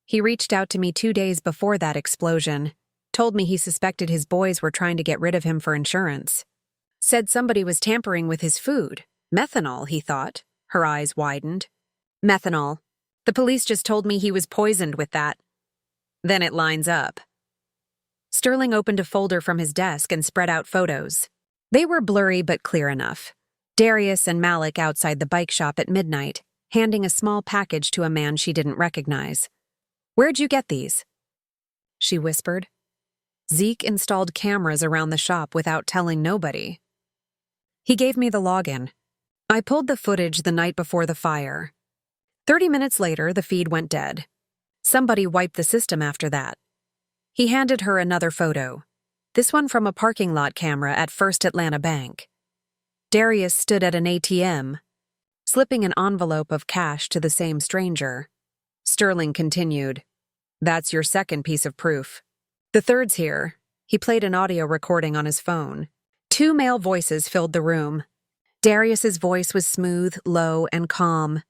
He reached out to me 2 days before that explosion, told me he suspected his boys were trying to get rid of him for insurance. Said somebody was tampering with his food. Methanol, he thought." Her eyes widened. "Methanol. The police just told me he was poisoned with that." "Then it lines up." Sterling opened a folder from his desk and spread out photos. They were blurry but clear enough. Darius and Malik outside the bike shop at midnight, handing a small package to a man she didn't recognize. "Where'd you get these?" she whispered. "Zeke installed cameras around the shop without telling nobody. He gave me the login. I pulled the footage the night before the fire. 30 minutes later, the feed went dead. Somebody wiped the system after that." He handed her another photo, this one from a parking lot camera at First Atlanta Bank. Darius stood at an ATM, slipping an envelope of cash to the same stranger. Sterling continued, "That's your second piece of proof. The third's here." He played an audio recording on his phone. 2 male voices filled the room. Darius's voice was smooth, low, and calm.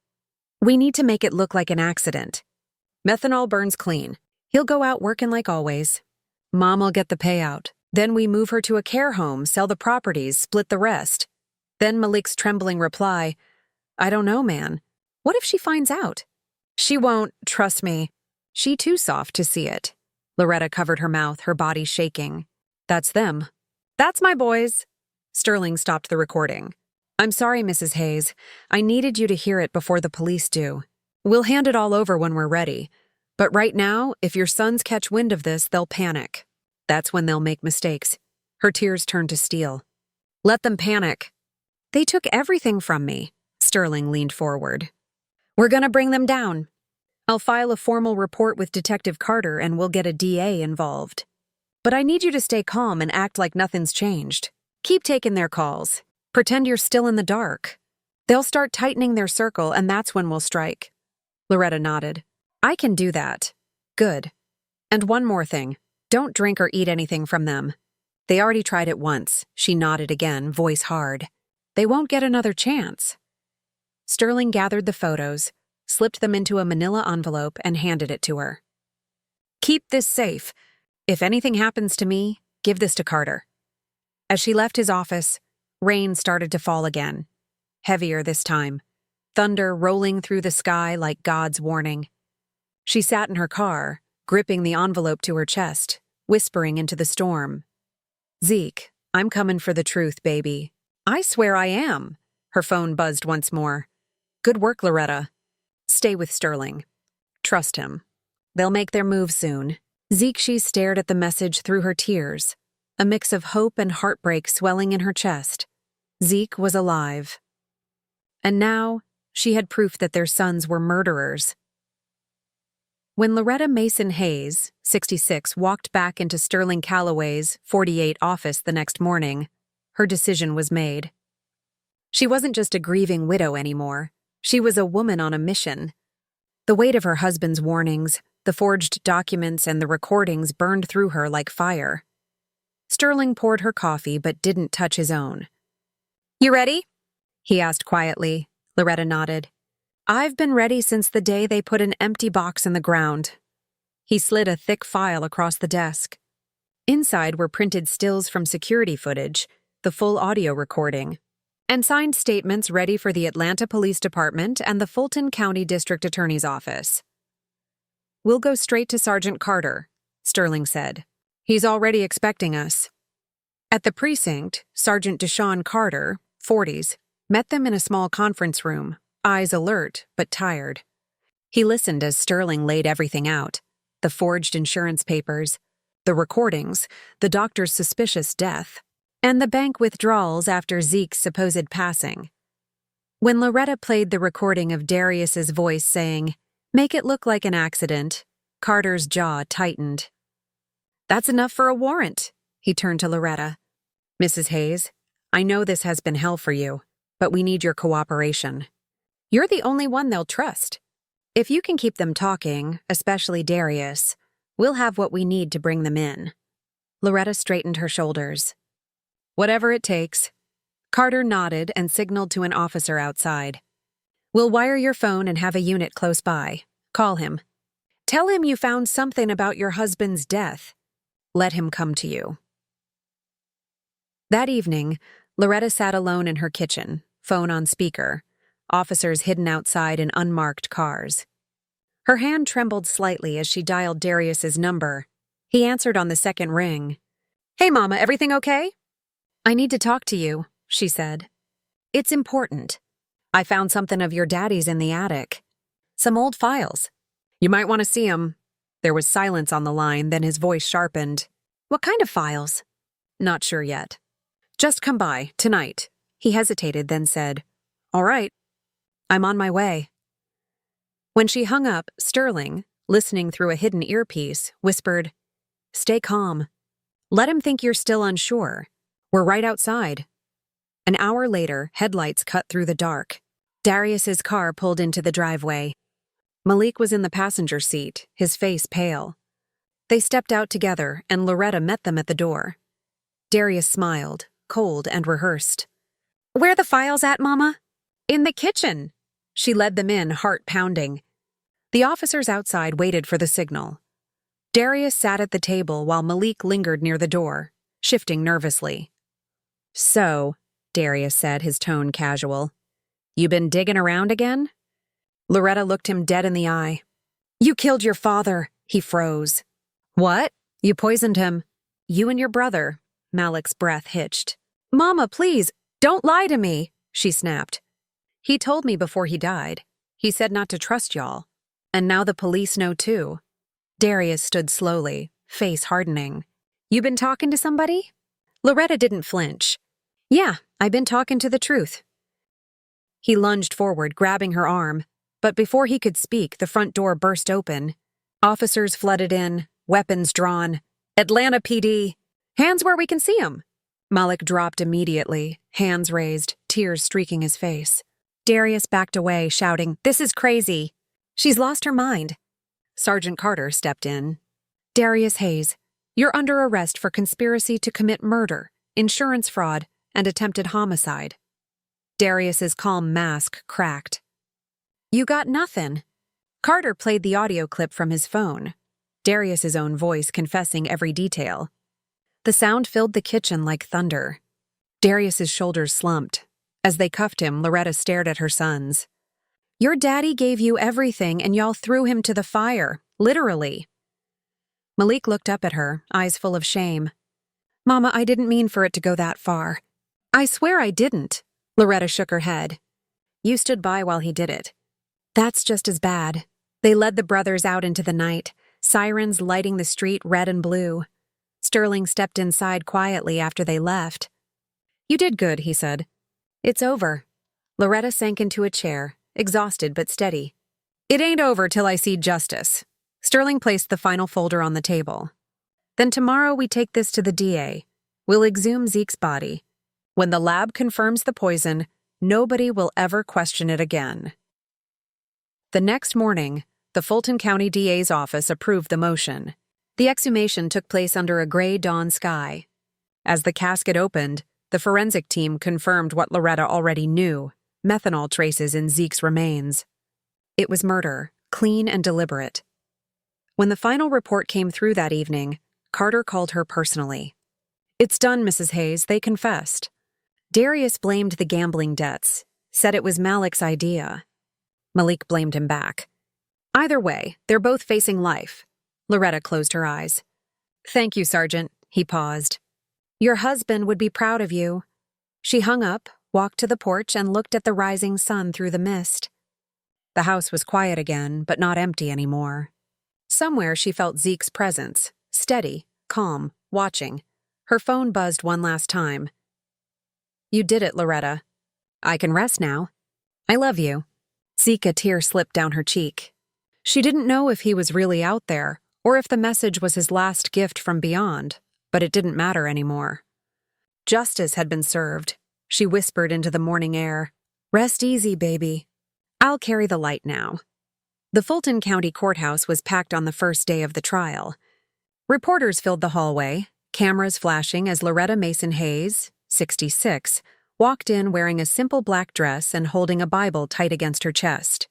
"We need to make it look like an accident. Methanol burns clean. He'll go out working like always. Mom'll get the payout. Then we move her to a care home, sell the properties, split the rest." Then Malik's trembling reply, "I don't know, man. What if she finds out?" "She won't, trust me. She too soft to see it." Loretta covered her mouth, her body shaking. "That's them." "That's my boys." Sterling stopped the recording. "I'm sorry, Mrs. Hayes. I needed you to hear it before the police do. We'll hand it all over when we're ready. But right now, if your sons catch wind of this, they'll panic. That's when they'll make mistakes." Her tears turned to steel. "Let them panic." "They took everything from me." Sterling leaned forward. "We're gonna bring them down. I'll file a formal report with Detective Carter and we'll get a DA involved. But I need you to stay calm and act like nothing's changed. Keep taking their calls. Pretend you're still in the dark. They'll start tightening their circle and that's when we'll strike." Loretta nodded. "I can do that." "Good. And one more thing. Don't drink or eat anything from them. They already tried it once." She nodded again, voice hard. "They won't get another chance." Sterling gathered the photos, slipped them into a manila envelope, and handed it to her. "Keep this safe. If anything happens to me, give this to Carter." As she left his office, rain started to fall again. Heavier this time. Thunder rolling through the sky like God's warning. She sat in her car, gripping the envelope to her chest, whispering into the storm. "Zeke, I'm coming for the truth, baby." "I swear I am." Her phone buzzed once more. "Good work, Loretta. Stay with Sterling. Trust him. They'll make their move soon." She stared at the message through her tears, a mix of hope and heartbreak swelling in her chest. Zeke was alive. And now, she had proof that their sons were murderers. When Loretta Mason-Hayes, 66, walked back into Sterling Calloway's 48 office the next morning, her decision was made. She wasn't just a grieving widow anymore. She was a woman on a mission. The weight of her husband's warnings, the forged documents, and the recordings burned through her like fire. Sterling poured her coffee but didn't touch his own. "You ready?" he asked quietly. Loretta nodded. "I've been ready since the day they put an empty box in the ground." He slid a thick file across the desk. Inside were printed stills from security footage, the full audio recording, and signed statements ready for the Atlanta Police Department and the Fulton County District Attorney's Office. "We'll go straight to Sergeant Carter," Sterling said. "He's already expecting us." At the precinct, Sergeant Deshaun Carter, 40s, met them in a small conference room, eyes alert but tired. He listened as Sterling laid everything out: the forged insurance papers, the recordings, the doctor's suspicious death, and the bank withdrawals after Zeke's supposed passing. When Loretta played the recording of Darius's voice saying, "Make it look like an accident," Carter's jaw tightened. "That's enough for a warrant," he turned to Loretta. "Mrs. Hayes, I know this has been hell for you, but we need your cooperation. You're the only one they'll trust. If you can keep them talking, especially Darius, we'll have what we need to bring them in." Loretta straightened her shoulders. "Whatever it takes." Carter nodded and signaled to an officer outside. "We'll wire your phone and have a unit close by. Call him. Tell him you found something about your husband's death. Let him come to you." That evening, Loretta sat alone in her kitchen, phone on speaker, officers hidden outside in unmarked cars. Her hand trembled slightly as she dialed Darius's number. He answered on the second ring. "Hey, Mama, everything okay?" "I need to talk to you," she said. "It's important. I found something of your daddy's in the attic. Some old files. You might want to see them." There was silence on the line, then his voice sharpened. "What kind of files?" "Not sure yet. Just come by, tonight." He hesitated, then said, "All right. I'm on my way." When she hung up, Sterling, listening through a hidden earpiece, whispered, "Stay calm. Let him think you're still unsure. We're right outside." An hour later, headlights cut through the dark. Darius's car pulled into the driveway. Malik was in the passenger seat, his face pale. They stepped out together, and Loretta met them at the door. Darius smiled, cold and rehearsed. "Where are the files at, Mama?" "In the kitchen." She led them in, heart pounding. The officers outside waited for the signal. Darius sat at the table while Malik lingered near the door, shifting nervously. "So," Darius said, his tone casual, "you been digging around again?" Loretta looked him dead in the eye. "You killed your father." He froze. "What? You poisoned him?" "You and your brother." Malik's breath hitched. "Mama, please, don't lie to me," she snapped. "He told me before he died. He said not to trust y'all. And now the police know too." Darius stood slowly, face hardening. "You been talking to somebody?" Loretta didn't flinch. "Yeah, I've been talking to the truth." He lunged forward, grabbing her arm, but before he could speak, the front door burst open. Officers flooded in, weapons drawn. "Atlanta PD! Hands where we can see 'em!" Malik dropped immediately, hands raised, tears streaking his face. Darius backed away, shouting, "This is crazy. She's lost her mind." Sergeant Carter stepped in. "Darius Hayes, you're under arrest for conspiracy to commit murder, insurance fraud, and attempted homicide." Darius's calm mask cracked. "You got nothing." Carter played the audio clip from his phone, Darius's own voice confessing every detail. The sound filled the kitchen like thunder. Darius's shoulders slumped. As they cuffed him, Loretta stared at her sons. Your daddy gave you everything and y'all threw him to the fire, literally. Malik looked up at her, eyes full of shame. Mama, I didn't mean for it to go that far. I swear I didn't. Loretta shook her head. You stood by while he did it. That's just as bad. They led the brothers out into the night, sirens lighting the street red and blue. Sterling stepped inside quietly after they left. You did good, he said. It's over. Loretta sank into a chair, exhausted but steady. It ain't over till I see justice. Sterling placed the final folder on the table. Then tomorrow we take this to the DA. We'll exhume Zeke's body. When the lab confirms the poison, nobody will ever question it again. The next morning, the Fulton County DA's office approved the motion. The exhumation took place under a gray dawn sky. As the casket opened, the forensic team confirmed what Loretta already knew: methanol traces in Zeke's remains. It was murder, clean and deliberate. When the final report came through that evening, Carter called her personally. It's done, Mrs. Hayes, they confessed. Darius blamed the gambling debts, said it was Malik's idea. Malik blamed him back. Either way, they're both facing life. Loretta closed her eyes. Thank you, Sergeant, he paused. Your husband would be proud of you. She hung up, walked to the porch, and looked at the rising sun through the mist. The house was quiet again, but not empty anymore. Somewhere she felt Zeke's presence, steady, calm, watching. Her phone buzzed one last time. You did it, Loretta. I can rest now. I love you. Zeke, a tear slipped down her cheek. She didn't know if he was really out there, or if the message was his last gift from beyond, but it didn't matter anymore. Justice had been served. She whispered into the morning air. Rest easy, baby. I'll carry the light now. The Fulton County Courthouse was packed on the first day of the trial. Reporters filled the hallway, cameras flashing as Loretta Mason-Hayes, 66, walked in wearing a simple black dress and holding a Bible tight against her chest.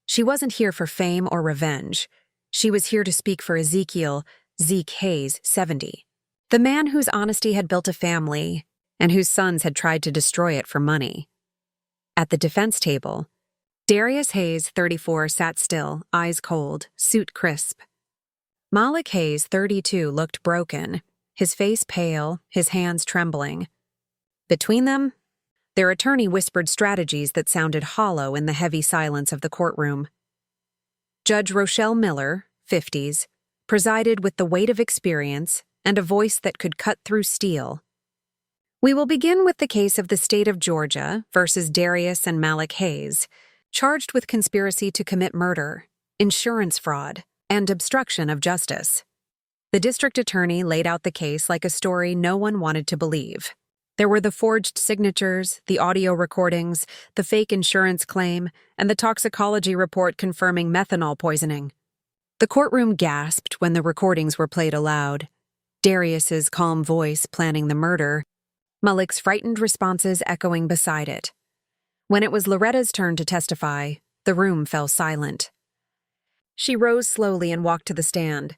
She wasn't here for fame or revenge. She was here to speak for Ezekiel, Zeke Hayes, 70, the man whose honesty had built a family and whose sons had tried to destroy it for money. At the defense table, Darius Hayes, 34, sat still, eyes cold, suit crisp. Malik Hayes, 32, looked broken, his face pale, his hands trembling. Between them, their attorney whispered strategies that sounded hollow in the heavy silence of the courtroom. Judge Rochelle Miller, 50s, presided with the weight of experience and a voice that could cut through steel. We will begin with the case of the state of Georgia versus Darius and Malik Hayes, charged with conspiracy to commit murder, insurance fraud, and obstruction of justice. The district attorney laid out the case like a story no one wanted to believe. There were the forged signatures, the audio recordings, the fake insurance claim, and the toxicology report confirming methanol poisoning. The courtroom gasped when the recordings were played aloud. Darius's calm voice planning the murder, Malik's frightened responses echoing beside it. When it was Loretta's turn to testify, the room fell silent. She rose slowly and walked to the stand.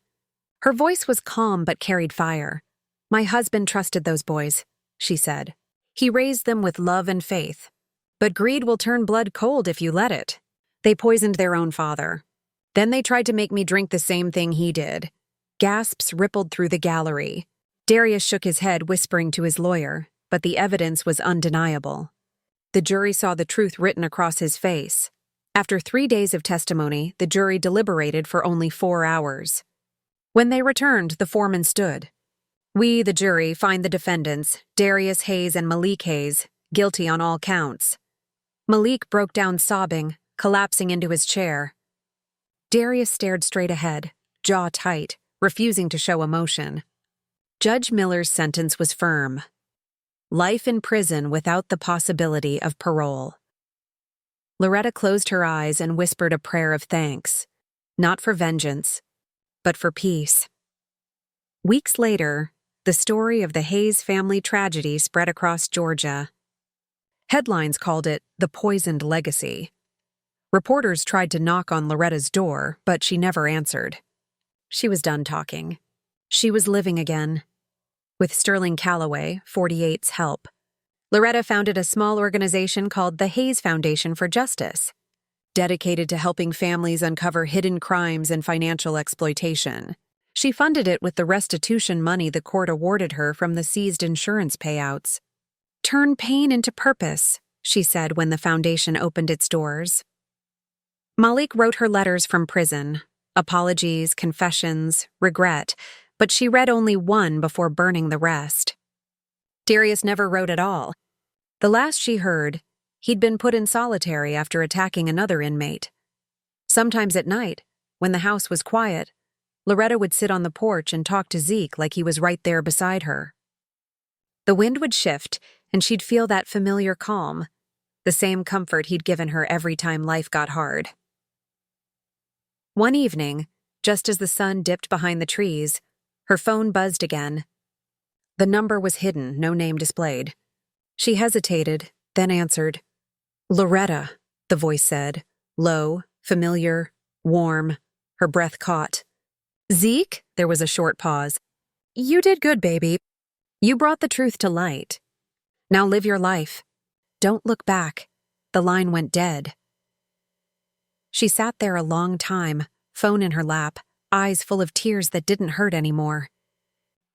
Her voice was calm but carried fire. My husband trusted those boys, she said. He raised them with love and faith. But greed will turn blood cold if you let it. They poisoned their own father. Then they tried to make me drink the same thing he did. Gasps rippled through the gallery. Darius shook his head, whispering to his lawyer, but the evidence was undeniable. The jury saw the truth written across his face. After 3 days of testimony, the jury deliberated for only 4 hours. When they returned, the foreman stood. We, the jury, find the defendants, Darius Hayes and Malik Hayes, guilty on all counts. Malik broke down sobbing, collapsing into his chair. Darius stared straight ahead, jaw tight, refusing to show emotion. Judge Miller's sentence was firm. Life in prison without the possibility of parole. Loretta closed her eyes and whispered a prayer of thanks, not for vengeance, but for peace. Weeks later, the story of the Hayes family tragedy spread across Georgia. Headlines called it the poisoned legacy. Reporters tried to knock on Loretta's door, but she never answered. She was done talking. She was living again. With Sterling Calloway, 48's help, Loretta founded a small organization called the Hayes Foundation for Justice. dedicated to helping families uncover hidden crimes and financial exploitation. She funded it with the restitution money the court awarded her from the seized insurance payouts. "Turn pain into purpose," she said when the foundation opened its doors. Malik wrote her letters from prison, apologies, confessions, regret, but she read only one before burning the rest. Darius never wrote at all. The last she heard, he'd been put in solitary after attacking another inmate. Sometimes at night, when the house was quiet, Loretta would sit on the porch and talk to Zeke like he was right there beside her. The wind would shift, and she'd feel that familiar calm, the same comfort he'd given her every time life got hard. One evening, just as the sun dipped behind the trees, her phone buzzed again. The number was hidden, no name displayed. She hesitated, then answered. "Loretta," the voice said, low, familiar, warm, her breath caught. "Zeke?" There was a short pause. "You did good, baby. You brought the truth to light. Now live your life. Don't look back." The line went dead. She sat there a long time, phone in her lap, eyes full of tears that didn't hurt anymore.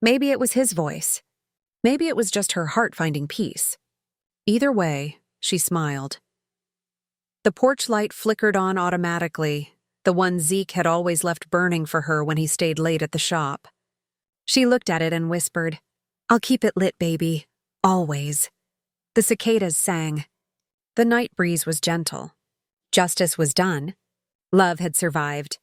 Maybe it was his voice. Maybe it was just her heart finding peace. Either way, she smiled. The porch light flickered on automatically, the one Zeke had always left burning for her when he stayed late at the shop. She looked at it and whispered, "I'll keep it lit, baby. Always." The cicadas sang. The night breeze was gentle. Justice was done. Love had survived.